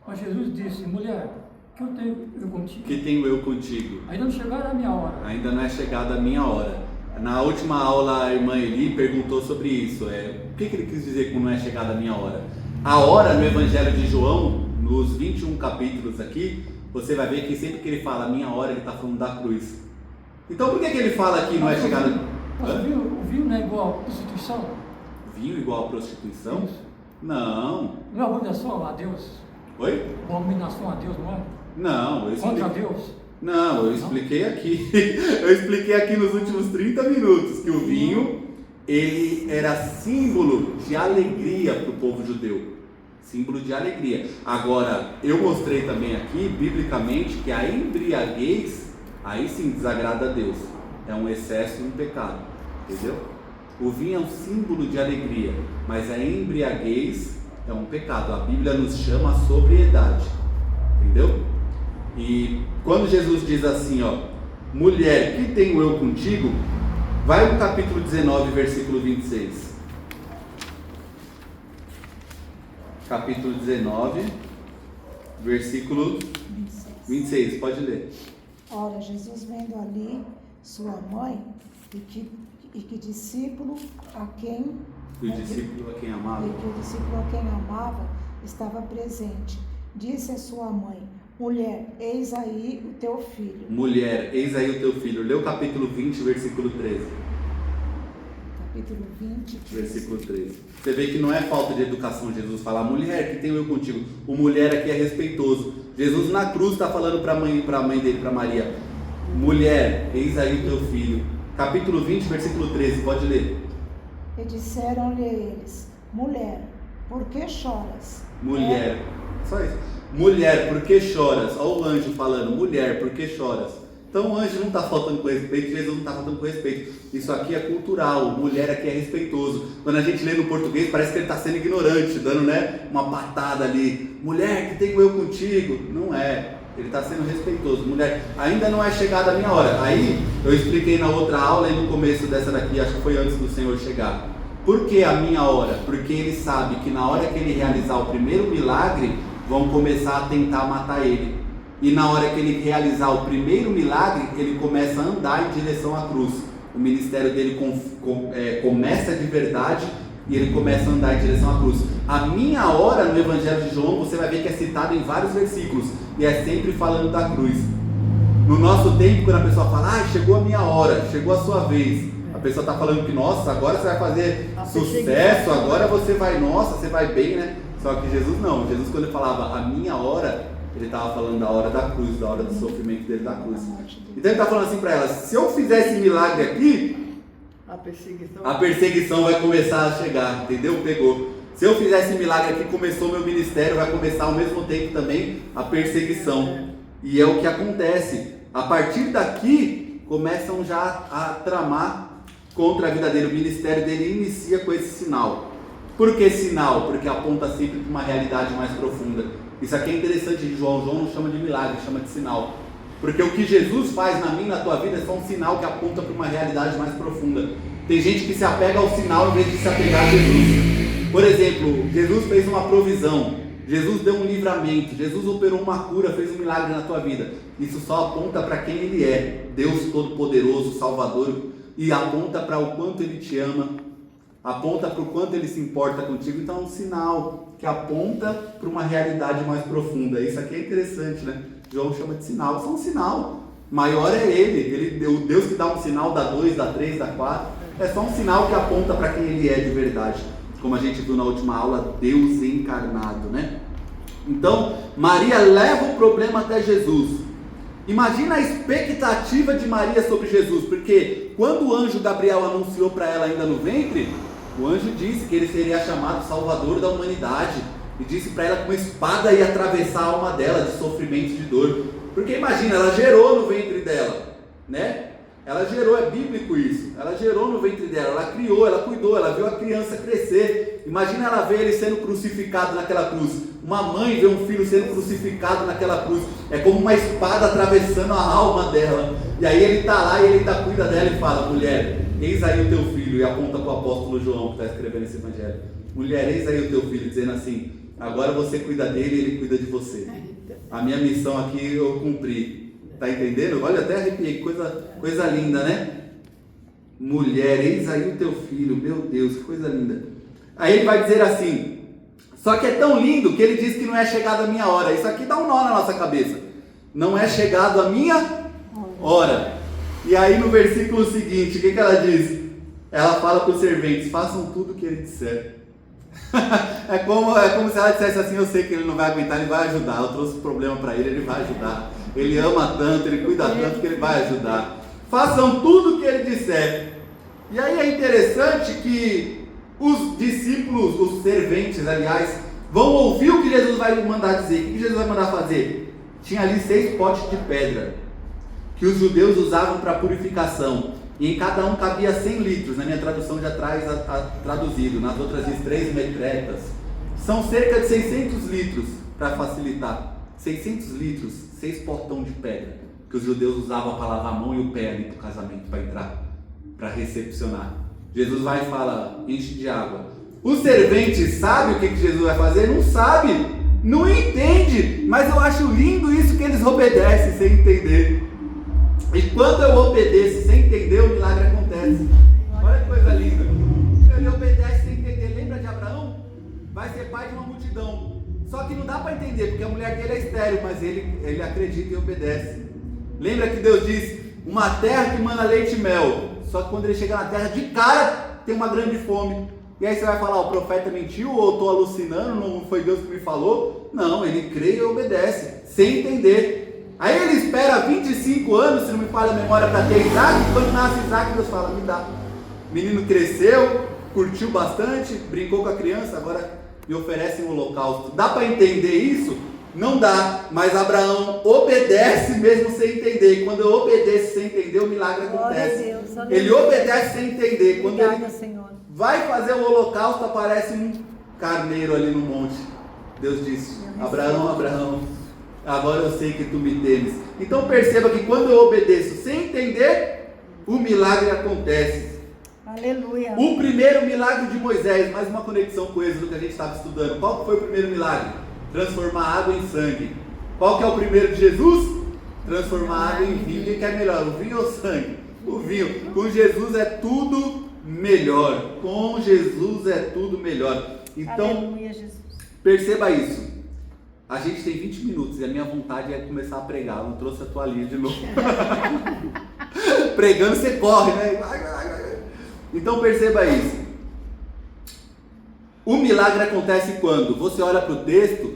mas Jesus disse, mulher, que eu tenho eu contigo? Que tenho eu contigo? Ainda não chegada a minha hora. Ainda não é chegada a minha hora. Na última aula, a irmã Eli perguntou sobre isso. O que ele quis dizer com não é chegada a minha hora? A hora no Evangelho de João, nos 21 capítulos aqui, você vai ver que sempre que ele fala minha hora, ele está falando da cruz. Então por que ele fala que não é chegada... O vinho não é igual a prostituição? Vinho igual a prostituição? Isso. Não. Não é abominação a Deus? Oi? Uma abominação a Deus, não é? Não, eu expliquei... Contra Deus? Não, eu expliquei aqui. Eu expliquei aqui nos últimos 30 minutos que o vinho, ele era símbolo de alegria para o povo judeu. Símbolo de alegria. Agora, eu mostrei também aqui, biblicamente, que a embriaguez, aí sim desagrada a Deus. É um excesso e um pecado. Entendeu? O vinho é um símbolo de alegria, mas a embriaguez é um pecado. A Bíblia nos chama a sobriedade. Entendeu? E quando Jesus diz assim, ó, mulher, que tenho eu contigo? Vai no capítulo 19, versículo 26. Capítulo 19, versículo 26, pode ler. Ora, Jesus vendo ali sua mãe e que discípulo a quem E o discípulo a quem amava. e que o discípulo a quem amava estava presente, disse a sua mãe: mulher, eis aí o teu filho. Mulher, eis aí o teu filho. Lê o capítulo 20, versículo 13. Capítulo 20, Versículo 13. Você vê que não é falta de educação Jesus falar, mulher, que tenho eu contigo. O mulher aqui é respeitoso. Jesus na cruz está falando para a mãe dele, para Maria: mulher, eis aí o teu filho. Capítulo 20, versículo 13, pode ler. E disseram-lhe eles: mulher, por que choras? Mulher, só isso. Mulher, por que choras? Olha o anjo falando, mulher, por que choras? Então o anjo não está faltando com respeito, Jesus não está faltando com respeito. Isso aqui é cultural, mulher aqui é respeitoso. Quando a gente lê no português, parece que ele está sendo ignorante, dando, né, uma patada ali. Mulher, que tenho eu contigo? Não é, ele está sendo respeitoso. Mulher, ainda não é chegada a minha hora. Aí, eu expliquei na outra aula e no começo dessa daqui, acho que foi antes do Senhor chegar. Por que a minha hora? Porque ele sabe que na hora que ele realizar o primeiro milagre, vão começar a tentar matar ele. E na hora que ele realizar o primeiro milagre, ele começa a andar em direção à cruz. O ministério dele começa de verdade e ele começa a andar em direção à cruz. A minha hora no Evangelho de João, você vai ver que é citado em vários versículos, e é sempre falando da cruz. No nosso tempo, quando a pessoa fala, chegou a minha hora, chegou a sua vez, a pessoa está falando que, nossa, agora você vai fazer sucesso, agora você vai, nossa, você vai bem, né? Só que Jesus não. Jesus, quando ele falava a minha hora, ele estava falando da hora da cruz, da hora do sofrimento dele da cruz. Então ele está falando assim para ela, se eu fizer esse milagre aqui, a perseguição vai começar a chegar, entendeu? Pegou. Se eu fizer esse milagre aqui, começou meu ministério, vai começar ao mesmo tempo também a perseguição. E é o que acontece. A partir daqui, começam já a tramar contra a vida dele. O ministério dele inicia com esse sinal. Por que sinal? Porque aponta sempre para uma realidade mais profunda. Isso aqui é interessante de João. João não chama de milagre, chama de sinal. Porque o que Jesus faz na minha e na tua vida é só um sinal que aponta para uma realidade mais profunda. Tem gente que se apega ao sinal em vez de se apegar a Jesus. Por exemplo, Jesus fez uma provisão, Jesus deu um livramento, Jesus operou uma cura, fez um milagre na tua vida. Isso só aponta para quem Ele é, Deus Todo-Poderoso, Salvador, e aponta para o quanto Ele te ama, aponta para o quanto Ele se importa contigo. Então é um sinal que aponta para uma realidade mais profunda. Isso aqui é interessante, né? João chama de sinal. Isso é um sinal. Maior é Ele, o Deus que dá um sinal, dá 2, dá 3, dá 4. É só um sinal que aponta para quem Ele é de verdade. Como a gente viu na última aula, Deus encarnado, né? Então, Maria leva o problema até Jesus. Imagina a expectativa de Maria sobre Jesus, porque quando o anjo Gabriel anunciou para ela ainda no ventre, o anjo disse que ele seria chamado Salvador da humanidade, e disse para ela que uma espada ia atravessar a alma dela de sofrimento e de dor. Porque imagina, ela gerou no ventre dela, né? Ela gerou, é bíblico isso, ela gerou no ventre dela, ela criou, ela cuidou, ela viu a criança crescer. Imagina ela ver ele sendo crucificado naquela cruz. Uma mãe vê um filho sendo crucificado naquela cruz, é como uma espada atravessando a alma dela. E aí ele está lá e ele cuida dela e fala, mulher, eis aí o teu filho, e aponta para o apóstolo João que está escrevendo esse evangelho. Mulher, eis aí o teu filho, dizendo assim, agora você cuida dele e ele cuida de você. A minha missão aqui eu cumpri. Está entendendo? Olha, até arrepiei, coisa linda, né? Mulher, eis aí o teu filho, meu Deus, que coisa linda. Aí ele vai dizer assim, só que é tão lindo que ele diz que não é chegada a minha hora. Isso aqui dá um nó na nossa cabeça. Não é chegado a minha hora. E aí no versículo seguinte, o que ela diz? Ela fala para os serventes, façam tudo o que ele disser. É como se ela dissesse assim, eu sei que ele não vai aguentar, ele vai ajudar. Eu trouxe um problema para ele, ele vai ajudar. Ele ama tanto, ele cuida tanto que ele vai ajudar. Façam tudo o que ele disser. E aí é interessante que os discípulos, os serventes, aliás, vão ouvir o que Jesus vai mandar dizer. O que Jesus vai mandar fazer? Tinha ali 6 potes de pedra que os judeus usavam para purificação. E em cada um cabia 100 litros. Na minha tradução já traz traduzido. Nas outras diz 3 metretas. São cerca de 600 litros para facilitar. 600 litros, 6 potões de pedra, que os judeus usavam para lavar a mão e o pé ali para o casamento, para entrar, para recepcionar. Jesus vai e fala, enche de água. O servente sabe o que Jesus vai fazer? Não sabe, não entende, mas eu acho lindo isso que eles obedecem sem entender. E quando eu obedeço sem entender, o milagre acontece. Olha que coisa linda. Ele obedece sem entender. Lembra de Abraão? Vai ser pai de uma multidão. Só que não dá para entender, porque a mulher dele é estéril, mas ele acredita e obedece. Lembra que Deus diz, uma terra que mana leite e mel. Só que quando ele chega na terra, de cara, tem uma grande fome. E aí você vai falar, o profeta mentiu, ou eu estou alucinando, não foi Deus que me falou? Não, ele crê e obedece, sem entender. Aí ele espera 25 anos, se não me falha a memória, para ter Isaac. Quando nasce Isaac, Deus fala, me dá. O menino cresceu, curtiu bastante, brincou com a criança, agora me oferecem um holocausto. Dá para entender isso? Não dá, mas Abraão obedece mesmo sem entender. E quando eu obedeço sem entender, o milagre acontece. Deus, ele obedece sem entender. Quando obrigada, ele Senhor. Vai fazer o holocausto, aparece um carneiro ali no monte. Deus disse, Abraão, Abraão, agora eu sei que tu me temes. Então perceba que quando eu obedeço sem entender, o milagre acontece. Aleluia. O primeiro milagre de Moisés, mais uma conexão com o Êxodo que a gente estava estudando. Qual que foi o primeiro milagre? Transformar água em sangue. Qual que é o primeiro de Jesus? Transformar água em vinho. Quem que é melhor, o vinho ou o sangue? O vinho. Com Jesus é tudo melhor. Com Jesus é tudo melhor. Então, Aleluia, Jesus. perceba isso. A gente tem 20 minutos e a minha vontade é começar a pregar. Eu não trouxe a toalhinha de novo. Pregando você corre, né? Vai. Então perceba isso. O milagre acontece quando você olha para o texto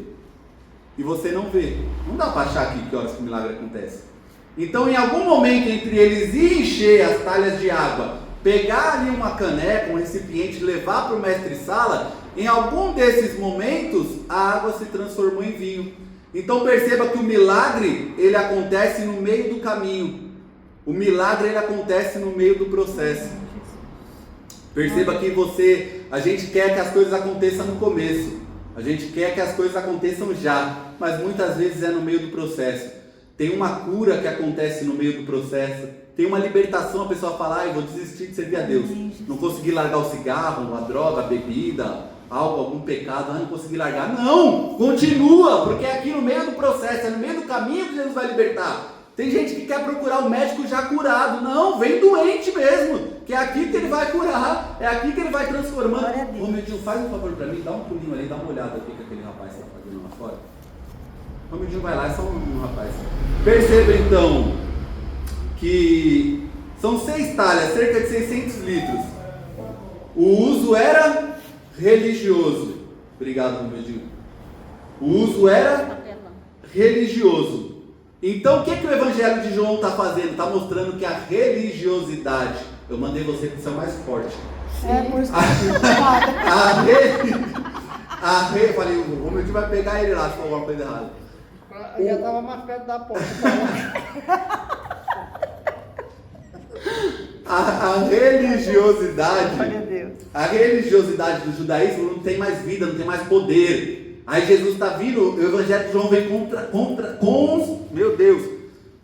e você não vê. Não dá para achar aqui que horas que o milagre acontece. Então, em algum momento entre eles ir encher as talhas de água, pegar ali uma caneca, um recipiente, levar para o mestre-sala, em algum desses momentos a água se transformou em vinho. Então perceba que o milagre ele acontece no meio do caminho. O milagre ele acontece no meio do processo. Perceba que a gente quer que as coisas aconteçam no começo. A gente quer que as coisas aconteçam já, mas muitas vezes é no meio do processo. Tem uma cura que acontece no meio do processo. Tem uma libertação, a pessoa fala, eu vou desistir de servir a Deus. Não consegui largar o cigarro, a droga, a bebida, algum pecado, não consegui largar. Não, continua, porque é aqui no meio do processo, é no meio do caminho que Jesus vai libertar. Tem gente que quer procurar o médico já curado. Não, vem doente mesmo, que é aqui que ele vai curar, é aqui que ele vai transformando. Ô Medinho, faz um favor para mim, dá um pulinho ali, dá uma olhada aqui que aquele rapaz está fazendo lá fora. Ô Medinho, vai lá, é só um rapaz. Perceba então que são 6 talhas, cerca de 600 litros. O uso era religioso. Obrigado, Medinho. O uso era religioso. Então, o que o Evangelho de João está fazendo? Está mostrando que a religiosidade, eu mandei você que ser mais forte. Por isso que falei, o Romeu vai pegar ele lá se for alguma coisa errada. Eu já estava mais perto da porta. A religiosidade, Glória a Deus. a religiosidade do judaísmo não tem mais vida, não tem mais poder. Aí Jesus está vindo, o Evangelho de João vem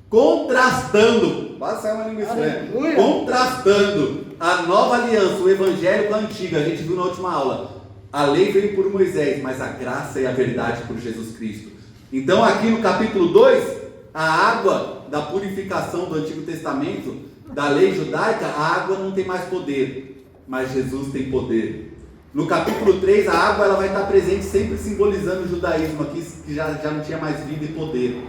contrastando, passa uma língua estranha, contrastando a nova aliança, o Evangelho com a antiga. A gente viu na última aula, a lei veio por Moisés, mas a graça e a verdade por Jesus Cristo. Então aqui no capítulo 2, a água da purificação do Antigo Testamento, da lei judaica, a água não tem mais poder, mas Jesus tem poder. No capítulo 3, a água ela vai estar presente, sempre simbolizando o judaísmo aqui, que já não tinha mais vida e poder.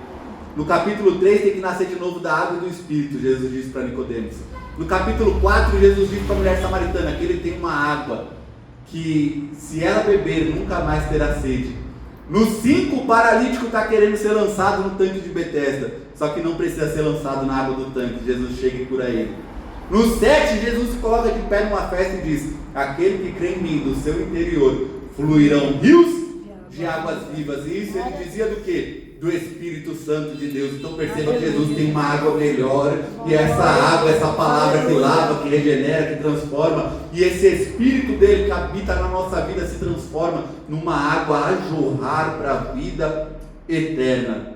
No capítulo 3, tem que nascer de novo da água e do Espírito, Jesus disse para Nicodemos. No capítulo 4, Jesus disse para a mulher samaritana que ele tem uma água que, se ela beber, nunca mais terá sede. No 5, o paralítico está querendo ser lançado no tanque de Betesda, só que não precisa ser lançado na água do tanque, Jesus chega e cura ele. No 7, Jesus se coloca de pé numa festa e diz: aquele que crê em mim, do seu interior fluirão rios de águas vivas. E isso ele dizia do quê? Do Espírito Santo de Deus. Então perceba que Jesus tem uma água melhor, e essa água, essa palavra que lava, que regenera, que transforma, e esse Espírito dele que habita na nossa vida se transforma numa água a jorrar para a vida eterna.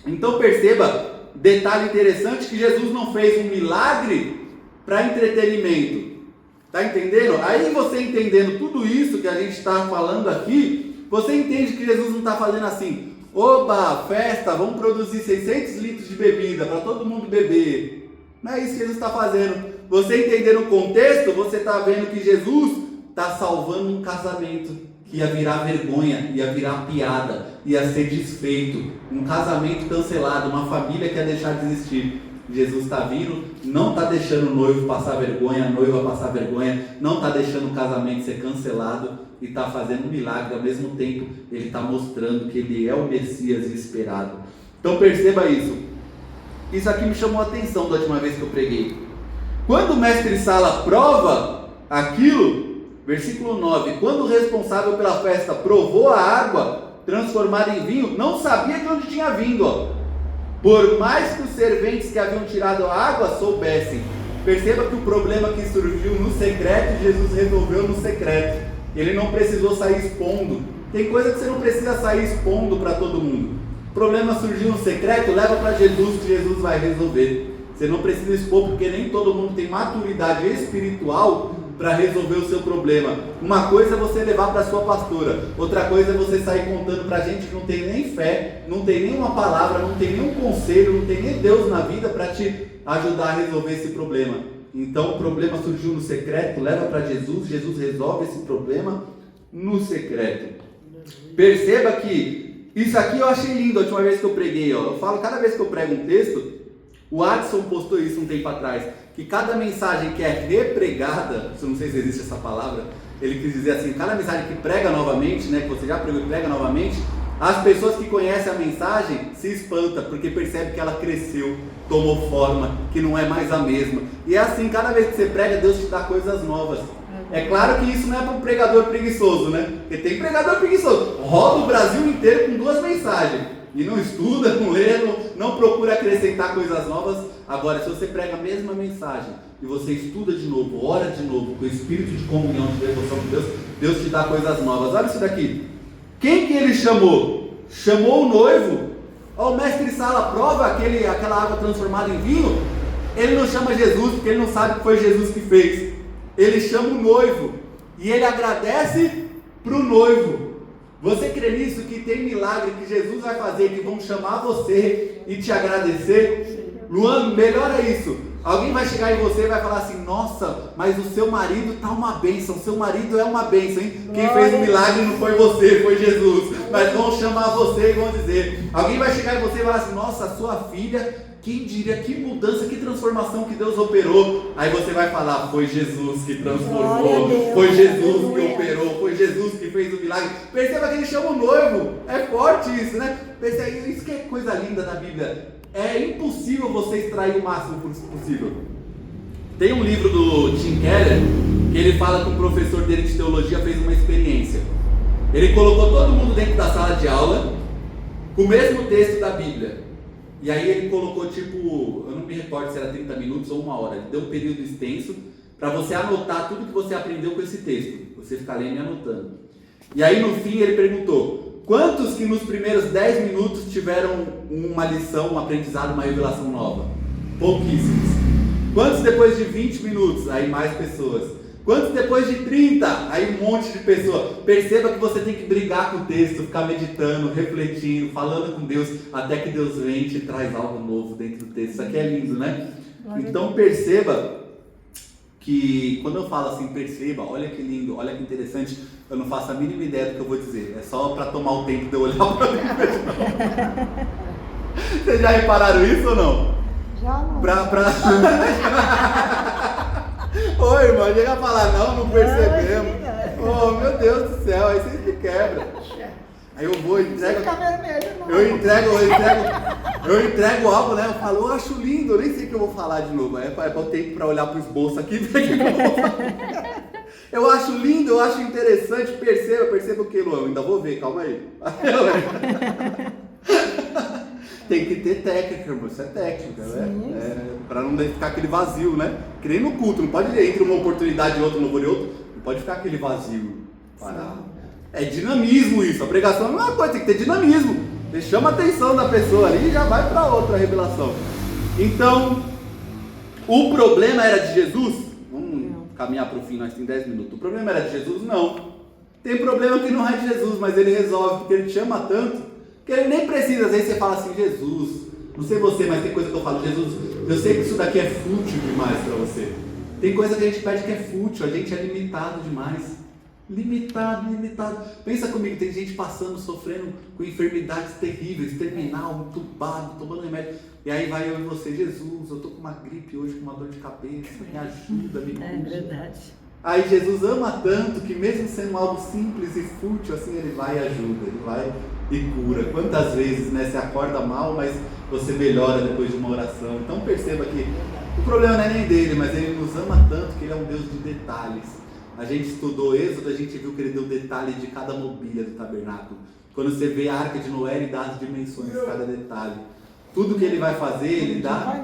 Então perceba, detalhe interessante, que Jesus não fez um milagre para entretenimento. Está entendendo? Aí você entendendo tudo isso que a gente está falando aqui, você entende que Jesus não está fazendo assim: oba, festa, vamos produzir 600 litros de bebida para todo mundo beber. Não é isso que Jesus está fazendo. Você entendendo o contexto, você está vendo que Jesus está salvando um casamento que ia virar vergonha, ia virar piada, ia ser desfeito, um casamento cancelado, uma família que ia deixar de existir. Jesus está vindo, não está deixando o noivo passar vergonha, a noiva passar vergonha, não está deixando o casamento ser cancelado, e está fazendo um milagre. Ao mesmo tempo, ele está mostrando que ele é o Messias esperado. Então perceba isso. Isso aqui me chamou a atenção da última vez que eu preguei. Quando o mestre-sala prova aquilo, versículo 9, quando o responsável pela festa provou a água transformada em vinho, não sabia de onde tinha vindo, ó. Por mais que os serventes que haviam tirado a água soubessem. Perceba que o problema que surgiu no secreto, Jesus resolveu no secreto. Ele não precisou sair expondo. Tem coisa que você não precisa sair expondo para todo mundo. O problema surgiu no secreto, leva para Jesus, que Jesus vai resolver. Você não precisa expor, porque nem todo mundo tem maturidade espiritual para resolver o seu problema. Uma coisa é você levar para sua pastora, outra coisa é você sair contando para gente que não tem nem fé, não tem nenhuma palavra, não tem nenhum conselho, não tem nem Deus na vida para te ajudar a resolver esse problema. Então o problema surgiu no secreto, leva para Jesus, Jesus resolve esse problema no secreto. Perceba que isso aqui eu achei lindo a última vez que eu preguei. Eu falo, cada vez que eu prego um texto, o Adson postou isso um tempo atrás, que cada mensagem que é repregada, eu não sei se existe essa palavra, ele quis dizer assim, cada mensagem que prega novamente, né, que você já pregou e prega novamente, as pessoas que conhecem a mensagem se espantam, porque percebem que ela cresceu, tomou forma, que não é mais a mesma. E é assim, cada vez que você prega, Deus te dá coisas novas. É claro que isso não é para um pregador preguiçoso, né? Porque tem pregador preguiçoso, roda o Brasil inteiro com 2 mensagens, e não estuda, não lê, não procura acrescentar coisas novas. Agora, se você prega a mesma mensagem, e você estuda de novo, ora de novo, com o espírito de comunhão, de devoção com Deus, Deus te dá coisas novas. Olha isso daqui. Quem que ele chamou? Chamou o noivo. O mestre Sala prova aquela água transformada em vinho. Ele não chama Jesus, porque ele não sabe que foi Jesus que fez. Ele chama o noivo. E ele agradece para o noivo. Você crê nisso? Que tem milagre que Jesus vai fazer, que vão chamar você e te agradecer? Luan, melhora isso. Alguém vai chegar em você e vai falar assim, nossa, mas o seu marido tá uma bênção, seu marido é uma bênção, hein? Quem fez o milagre não foi você, foi Jesus. Mas vão chamar você e vão dizer. Alguém vai chegar em você e falar assim, nossa, a sua filha, quem diria, que mudança, que transformação que Deus operou. Aí você vai falar, foi Jesus que transformou, foi Jesus que operou, foi Jesus que fez o milagre. Perceba que ele chama o noivo, é forte isso, né? Perceba, isso que é coisa linda na Bíblia. É impossível você extrair o máximo possível. Tem um livro do Tim Keller, que ele fala que o professor dele de teologia fez uma experiência. Ele colocou todo mundo dentro da sala de aula, com o mesmo texto da Bíblia. E aí ele colocou tipo, eu não me recordo se era 30 minutos ou 1 hora. Ele deu um período extenso, para você anotar tudo que você aprendeu com esse texto. Você ficar lendo e anotando. E aí no fim ele perguntou, quantos que nos primeiros 10 minutos tiveram uma lição, um aprendizado, uma revelação nova? Pouquíssimos. Quantos depois de 20 minutos? Aí mais pessoas. Quantos depois de 30? Aí um monte de pessoas. Perceba que você tem que brigar com o texto, ficar meditando, refletindo, falando com Deus, até que Deus vem e te traz algo novo dentro do texto. Isso aqui é lindo, né? Então perceba que quando eu falo assim, perceba, olha que lindo, olha que interessante, eu não faço a mínima ideia do que eu vou dizer, é só para tomar o tempo de eu olhar para dentro. Vocês já repararam isso ou não? Já não. Oi, irmão, chega a falar, não percebemos. Oh, meu Deus do céu, aí vocês me quebram. Aí eu vou, eu entrego algo, né? Eu falo, eu acho lindo, eu nem sei o que eu vou falar de novo. É para eu ter para olhar para os bolsos aqui e ver o que eu vou falar. Eu acho lindo, eu acho interessante, perceba o que, Luan? Eu ainda vou ver, calma aí. Tem que ter técnica, irmão, isso é técnica, né? Para não ficar aquele vazio, né? Que nem no culto, não pode ir entre uma oportunidade e outra, um louvor e outro, não pode ficar aquele vazio parado. É dinamismo isso, a pregação não é uma coisa, tem que ter dinamismo. Você chama a atenção da pessoa ali e já vai para outra revelação. Então, o problema era de Jesus? Vamos caminhar para o fim, nós temos 10 minutos. O problema era de Jesus? Não. Tem problema que não é de Jesus, mas ele resolve, porque ele te ama tanto, que ele nem precisa. Às vezes você fala assim, Jesus, não sei você, mas tem coisa que eu falo, Jesus, eu sei que isso daqui é fútil demais para você. Tem coisa que a gente pede que é fútil, a gente é limitado demais. Limitado. Pensa comigo, tem gente passando, sofrendo com enfermidades terríveis, terminal, entubado, tomando remédio. E aí vai eu e você, Jesus, eu tô com uma gripe hoje, com uma dor de cabeça, me ajuda, me cura. É verdade. Aí Jesus ama tanto que mesmo sendo algo simples e fútil, assim, ele vai e ajuda, ele vai e cura. Quantas vezes, né, você acorda mal, mas você melhora depois de uma oração. Então perceba que o problema não é nem dele, mas ele nos ama tanto que ele é um Deus de detalhes. A gente estudou Êxodo, a gente viu que ele deu detalhe de cada mobília do tabernáculo. Quando você vê a Arca de Noé, ele dá as dimensões de cada detalhe. Tudo que ele vai fazer, ele dá...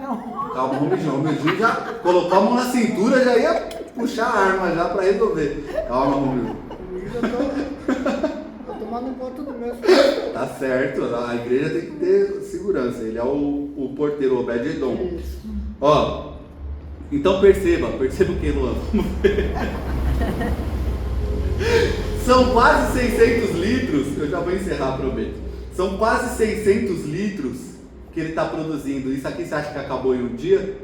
Calma, Romilson já colocou a mão na cintura, já ia puxar a arma já para resolver. Calma, Romilson. Tô tomando conta do meu. Tá certo, a igreja tem que ter segurança. Ele é o porteiro, o Obed-Edom. Ó, então perceba o que, Luan? Vamos ver. São quase 600 litros, eu já vou encerrar, prometo. São quase 600 litros que ele está produzindo. Isso aqui você acha que acabou em um dia?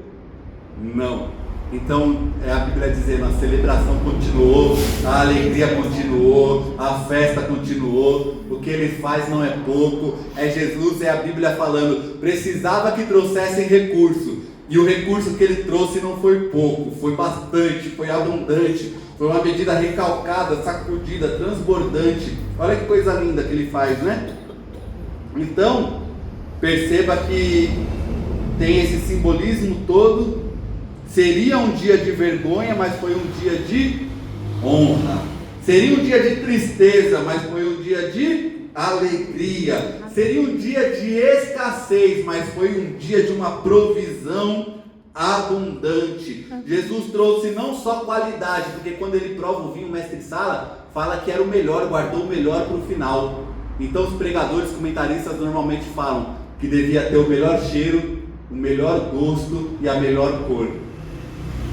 Não. Então a Bíblia dizendo, a celebração continuou, a alegria continuou, a festa continuou, o que ele faz não é pouco, é Jesus, é a Bíblia falando, precisava que trouxessem recurso, e o recurso que ele trouxe não foi pouco, foi bastante, foi abundante, foi uma medida recalcada, sacudida, transbordante. Olha que coisa linda que ele faz, né? Então, perceba que tem esse simbolismo todo. Seria um dia de vergonha, mas foi um dia de honra. Seria um dia de tristeza, mas foi um dia de alegria. Seria um dia de escassez, mas foi um dia de uma provisão abundante. Jesus trouxe não só qualidade, porque quando ele prova o vinho, o mestre Sala fala que era o melhor, guardou o melhor para o final. Então os pregadores, comentaristas normalmente falam que devia ter o melhor cheiro, o melhor gosto e a melhor cor.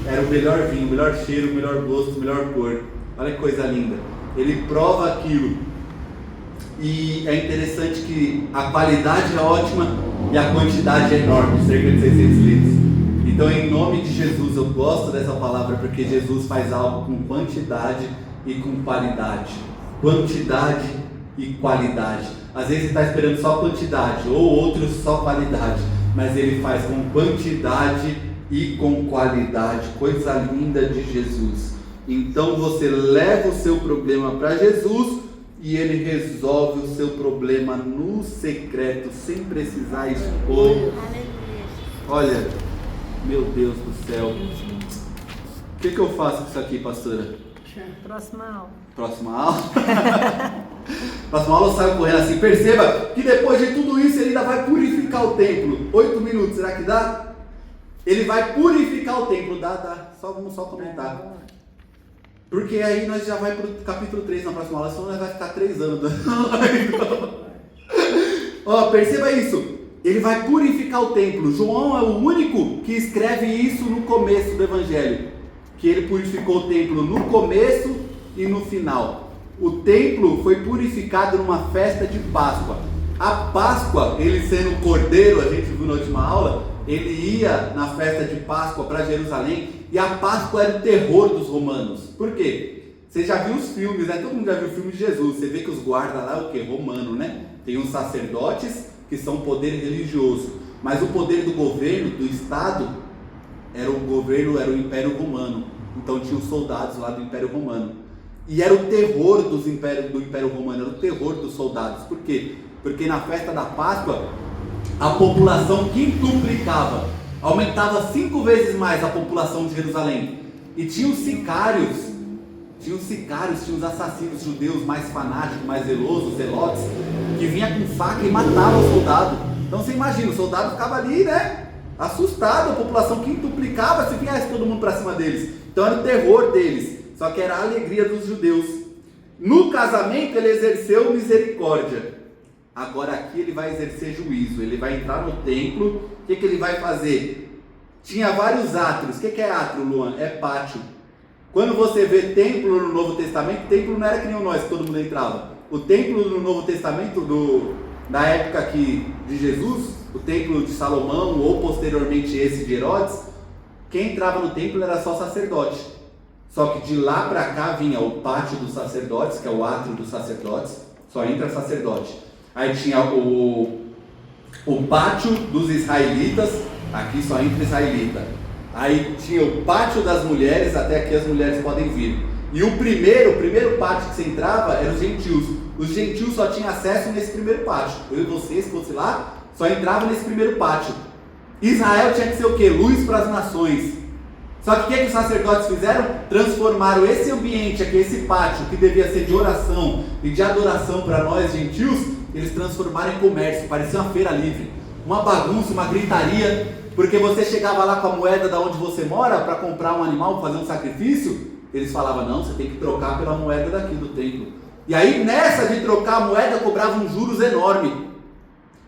Era o melhor vinho, o melhor cheiro, o melhor gosto, a melhor cor. Olha que coisa linda. Ele prova aquilo. E é interessante que a qualidade é ótima e a quantidade é enorme, cerca de 600 litros. Então, em nome de Jesus, eu gosto dessa palavra porque Jesus faz algo com quantidade e com qualidade. Quantidade e qualidade. Às vezes você está esperando só quantidade, ou outros só qualidade, mas ele faz com quantidade e com qualidade. Coisa linda de Jesus. Então você leva o seu problema para Jesus e ele resolve o seu problema no secreto, sem precisar expor. Olha, meu Deus do céu. O que eu faço com isso aqui, pastora? Próxima aula. Próxima aula? Próxima aula eu saio correndo assim. Perceba que depois de tudo isso ele ainda vai purificar o templo. 8 minutos, será que dá? Ele vai purificar o templo. Dá. Vamos só comentar. Porque aí nós já vai para o capítulo 3 na próxima aula, senão nós vai ficar 3 anos. Ó, perceba isso. Ele vai purificar o templo. João é o único que escreve isso no começo do Evangelho. Que ele purificou o templo no começo e no final. O templo foi purificado numa festa de Páscoa. A Páscoa, ele sendo cordeiro, a gente viu na última aula, ele ia na festa de Páscoa para Jerusalém. E a Páscoa era o terror dos romanos. Por quê? Você já viu os filmes, né? Todo mundo já viu o filme de Jesus. Você vê que os guardas lá é o quê? Romano, né? Tem os sacerdotes, que são poder religioso. Mas o poder do governo, do Estado, era o Império Romano. Então tinha os soldados lá do Império Romano. E era o terror do Império Romano, era o terror dos soldados. Por quê? Porque na festa da Páscoa, a população quintuplicava. Aumentava 5 vezes mais a população de Jerusalém. E tinha os sicários, tinha os assassinos judeus mais fanáticos, mais zelosos, zelotes, que vinha com faca e matava o soldado. Então você imagina, o soldado ficava ali, né? Assustado, a população quintuplicava se viesse todo mundo para cima deles. Então era o terror deles, só que era a alegria dos judeus. No casamento ele exerceu misericórdia. Agora aqui ele vai exercer juízo. Ele vai entrar no templo. O que ele vai fazer? Tinha vários átrios. O que é átrio, Luan? É pátio. Quando você vê templo no Novo Testamento, templo não era que nem nós, que todo mundo entrava. O templo no Novo Testamento, da época aqui de Jesus, o templo de Salomão, ou posteriormente esse de Herodes, quem entrava no templo era só sacerdote. Só que de lá para cá vinha o pátio dos sacerdotes, que é o átrio dos sacerdotes, só entra sacerdote. Aí tinha o pátio dos israelitas, aqui só entra israelita. Aí tinha o pátio das mulheres, até aqui as mulheres podem vir. E o primeiro pátio que você entrava era os gentios. Os gentios só tinham acesso nesse primeiro pátio. Eu e você, se fosse lá, só entrava nesse primeiro pátio. Israel tinha que ser o quê? Luz para as nações. Só que o que os sacerdotes fizeram? Transformaram esse ambiente aqui, esse pátio, que devia ser de oração e de adoração para nós gentios, eles transformaram em comércio, parecia uma feira livre. Uma bagunça, uma gritaria, porque você chegava lá com a moeda da onde você mora para comprar um animal, fazer um sacrifício, eles falavam, não, você tem que trocar pela moeda daqui do templo. E aí nessa de trocar a moeda, cobravam juros enormes.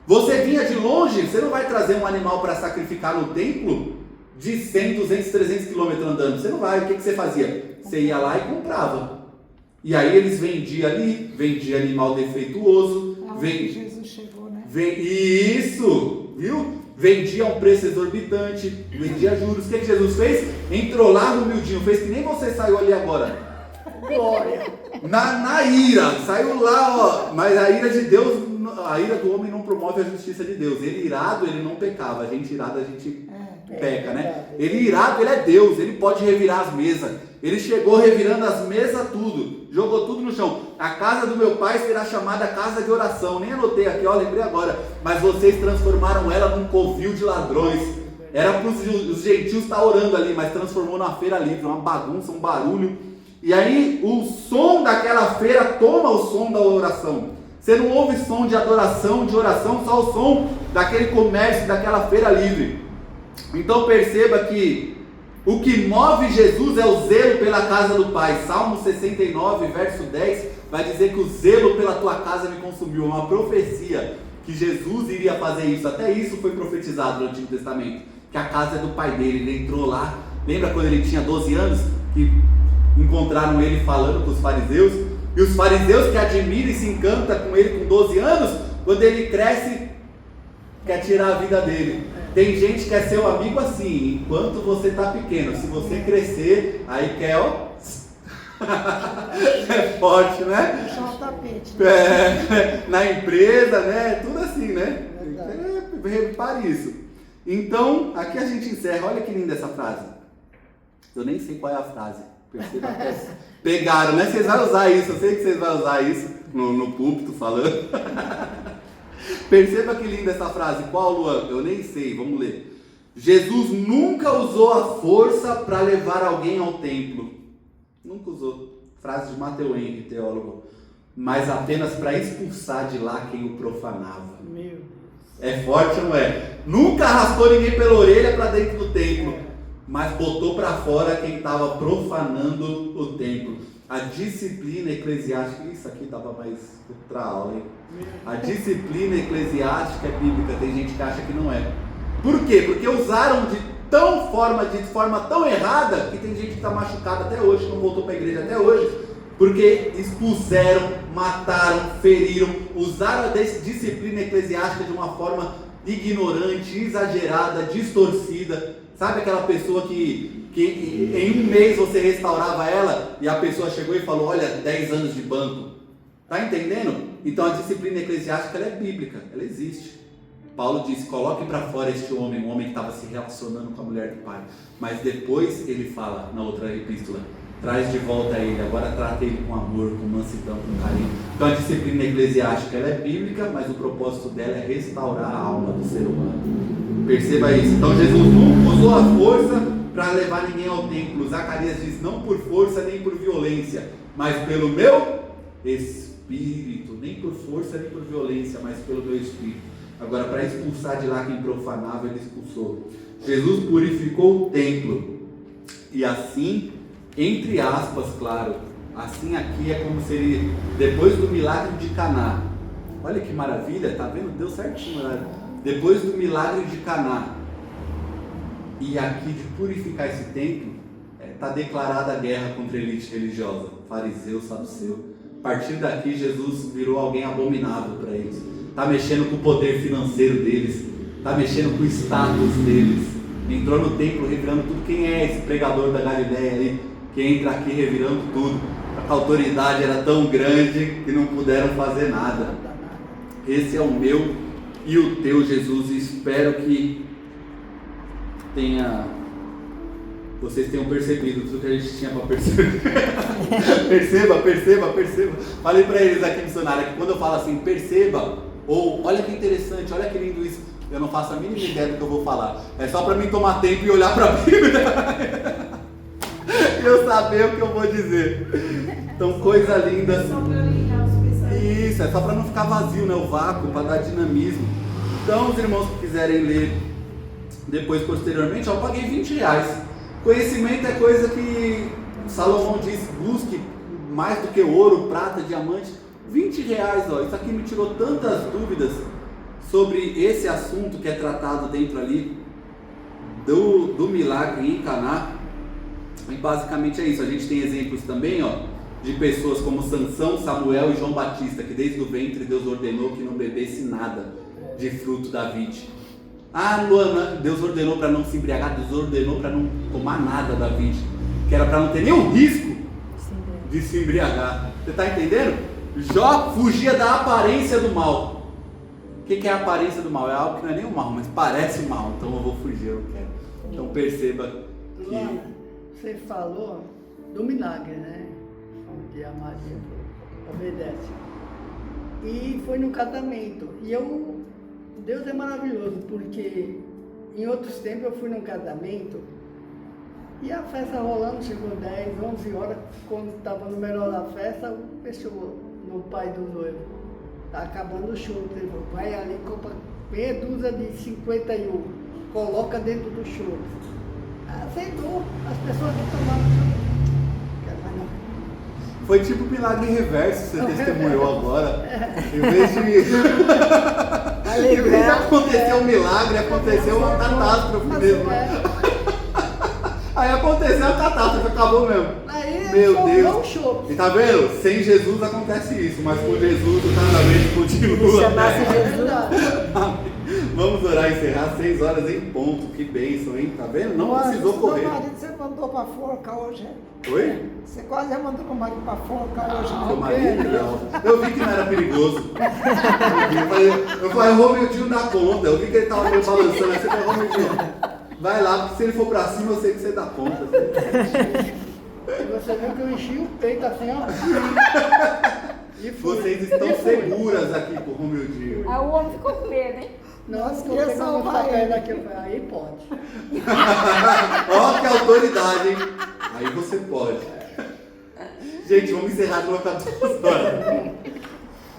Você vinha de longe, você não vai trazer um animal para sacrificar no templo de 100, 200, 300 quilômetros andando, você não vai. O que você fazia? Você ia lá e comprava. E aí eles vendiam ali, animal defeituoso. Jesus chegou, né? Isso, viu? vendia a um preço exorbitante, vendia juros. O que Jesus fez? Entrou lá no humildinho, fez que nem você saiu ali agora. Glória. Na ira, saiu lá, ó. Mas a ira de Deus, a ira do homem não promove a justiça de Deus. Ele irado, ele não pecava. A gente irado, a gente peca, né? Ele irado, ele é Deus, ele pode revirar as mesas. Ele chegou revirando as mesas tudo, jogou tudo no chão. A casa do meu pai será chamada casa de oração. Nem anotei aqui, ó, lembrei agora. Mas vocês transformaram ela num covil de ladrões. Era para os gentios estar orando ali, mas transformou numa feira livre, uma bagunça, um barulho. E aí o som daquela feira toma o som da oração. Você não ouve som de adoração, de oração, só o som daquele comércio, daquela feira livre. Então perceba que o que move Jesus é o zelo pela casa do Pai. Salmo 69, verso 10, vai dizer que o zelo pela tua casa me consumiu. É uma profecia que Jesus iria fazer isso. Até isso foi profetizado no Antigo Testamento, que a casa é do pai dele. Ele entrou lá, lembra quando ele tinha 12 anos, que encontraram ele falando com os fariseus, e os fariseus que admiram e se encantam com ele com 12 anos, quando ele cresce, quer tirar a vida dele. Tem gente que quer ser um amigo assim, enquanto você está pequeno. Se você crescer, aí quer, ó, é forte, né? Puxar o tapete. Na empresa, né? Tudo assim, né? Repare isso. Então, aqui a gente encerra. Olha que linda essa frase. Eu nem sei qual é a frase. Perceba que pegaram, né? Vocês vão usar isso. Eu sei que vocês vão usar isso no púlpito falando. Perceba que linda essa frase. Qual, Luan? Eu nem sei. Vamos ler. Jesus nunca usou a força para levar alguém ao templo. Nunca usou. Frase de Matthew Henry, teólogo. Mas apenas para expulsar de lá quem o profanava. Meu. É forte, não é? Nunca arrastou ninguém pela orelha para dentro do templo, mas botou para fora quem estava profanando o templo. A disciplina eclesiástica, isso aqui estava mais outra aula, hein? A disciplina eclesiástica é bíblica, tem gente que acha que não é. Por quê? Porque usaram de forma tão errada, que tem gente que está machucada até hoje, não voltou para a igreja até hoje, porque expuseram, mataram, feriram, usaram a disciplina eclesiástica de uma forma ignorante, exagerada, distorcida. Sabe aquela pessoa que em um mês você restaurava ela e a pessoa chegou e falou, olha, 10 anos de banco. Tá entendendo? Então a disciplina eclesiástica ela é bíblica, ela existe. Paulo disse, coloque para fora este homem, um homem que estava se relacionando com a mulher do pai. Mas depois ele fala na outra epístola, traz de volta ele, agora trata ele com amor, com mansidão, com carinho. Então a disciplina eclesiástica ela é bíblica, mas o propósito dela é restaurar a alma do ser humano. Perceba isso. Então Jesus nunca usou a força para levar ninguém ao templo. Zacarias diz, não por força nem por violência, mas pelo meu espírito. Nem por força nem por violência, mas pelo meu espírito. Agora, para expulsar de lá quem profanava, ele expulsou. Jesus purificou o templo. E assim, entre aspas, claro, assim aqui é como seria depois do milagre de Caná. Olha que maravilha, tá vendo? Deu certinho, né? Depois do milagre de Caná. E aqui de purificar esse templo, está declarada a guerra contra a elite religiosa, fariseu, saduceu. A partir daqui, Jesus virou alguém abominável para eles. Está mexendo com o poder financeiro deles, está mexendo com o status deles. Entrou no templo revirando tudo. Quem é esse pregador da Galileia aí, que entra aqui revirando tudo? A autoridade era tão grande que não puderam fazer nada. Esse é o meu e o teu Jesus, e espero que vocês tenham percebido tudo que a gente tinha para perceber. perceba. Falei para eles aqui, missionária, que quando eu falo assim, perceba, ou olha que interessante, olha que lindo isso, eu não faço a mínima ideia do que eu vou falar. É só para mim tomar tempo e olhar para a Bíblia e eu saber o que eu vou dizer. Então, coisa linda. Isso, é só para não ficar vazio, né? O vácuo, para dar dinamismo. Então, os irmãos que quiserem ler depois, posteriormente, eu paguei R$20. Conhecimento é coisa que Salomão diz, busque mais do que ouro, prata, diamante. R$20, ó, isso aqui me tirou tantas dúvidas sobre esse assunto que é tratado dentro ali do milagre em Caná. E basicamente é isso. A gente tem exemplos também, ó, de pessoas como Sansão, Samuel e João Batista, que desde o ventre Deus ordenou que não bebesse nada de fruto da vide. Ah, Luana, Deus ordenou para não se embriagar, Deus ordenou para não tomar nada da virgem, que era para não ter nenhum risco de se embriagar. Você está entendendo? Jó fugia da aparência do mal. O que é a aparência do mal? É algo que não é nem o mal, mas parece mal, então eu vou fugir, eu quero. Então perceba que... Luana, você falou do milagre, né? Onde a Maria obedece. E foi no casamento. E Deus é maravilhoso, porque em outros tempos eu fui num casamento e a festa rolando, chegou 10, 11 horas, quando estava no melhor da festa, fechou no pai do noivo. Está acabando o show, ele falou, vai ali, compra meia dúzia de 51, coloca dentro do show. Aceitou, as pessoas que tomaram o show. Foi tipo um milagre reverso, você testemunhou agora. Em vez de acontecer um milagre, aconteceu uma catástrofe mesmo. Aí aconteceu a catástrofe, acabou mesmo. Aí, meu Deus. Show. E tá vendo? Sem Jesus acontece isso, mas com Jesus o casamento continua. Chamasse Jesus. Vamos orar e encerrar 6 horas em ponto. Que bênção, hein? Tá vendo? Não precisou correr. Seu marido você mandou pra forca hoje. Oi? Você quase já mandou o marido pra forca hoje. Seu marido, não. Eu vi que não era perigoso. Eu falei, Romildinho dá conta. Eu vi que ele tava meio balançando assim. Eu falei, Romildinho, vai lá, porque se ele for pra cima, eu sei que você dá conta. E você viu que eu enchi o peito assim, ó. E fui. Vocês estão seguras aqui com o Romildinho. Aí o homem ficou com medo, hein? Nossa, Nossa, eu que pegando salva essa ele. daqui, eu falei, aí pode. Ó, que autoridade, hein? Aí você pode. Gente, vamos encerrar que vai ficar 2 horas.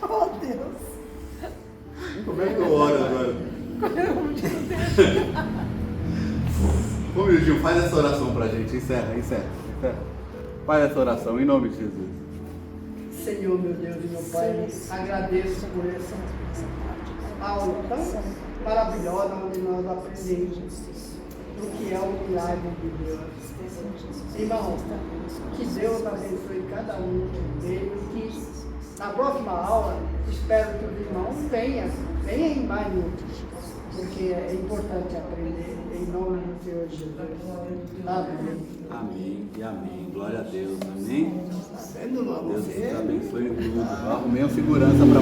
Oh, Deus. Como é que eu oro agora? Romildinho, faz essa oração pra gente. Encerra. Faz essa oração, em nome de Jesus. Senhor, meu Deus e meu Pai, agradeço por essa aula tão maravilhosa, onde nós aprendemos o que é o milagre de Deus. Irmão, que Deus abençoe cada um deles, que na próxima aula, espero que os irmãos venham em mais muitos, porque é importante aprender, em nome do Senhor Jesus. Amém. Amém e amém. Glória a Deus. Amém. Sendo logo Deus você. te abençoe em tudo. Eu arrumei uma segurança para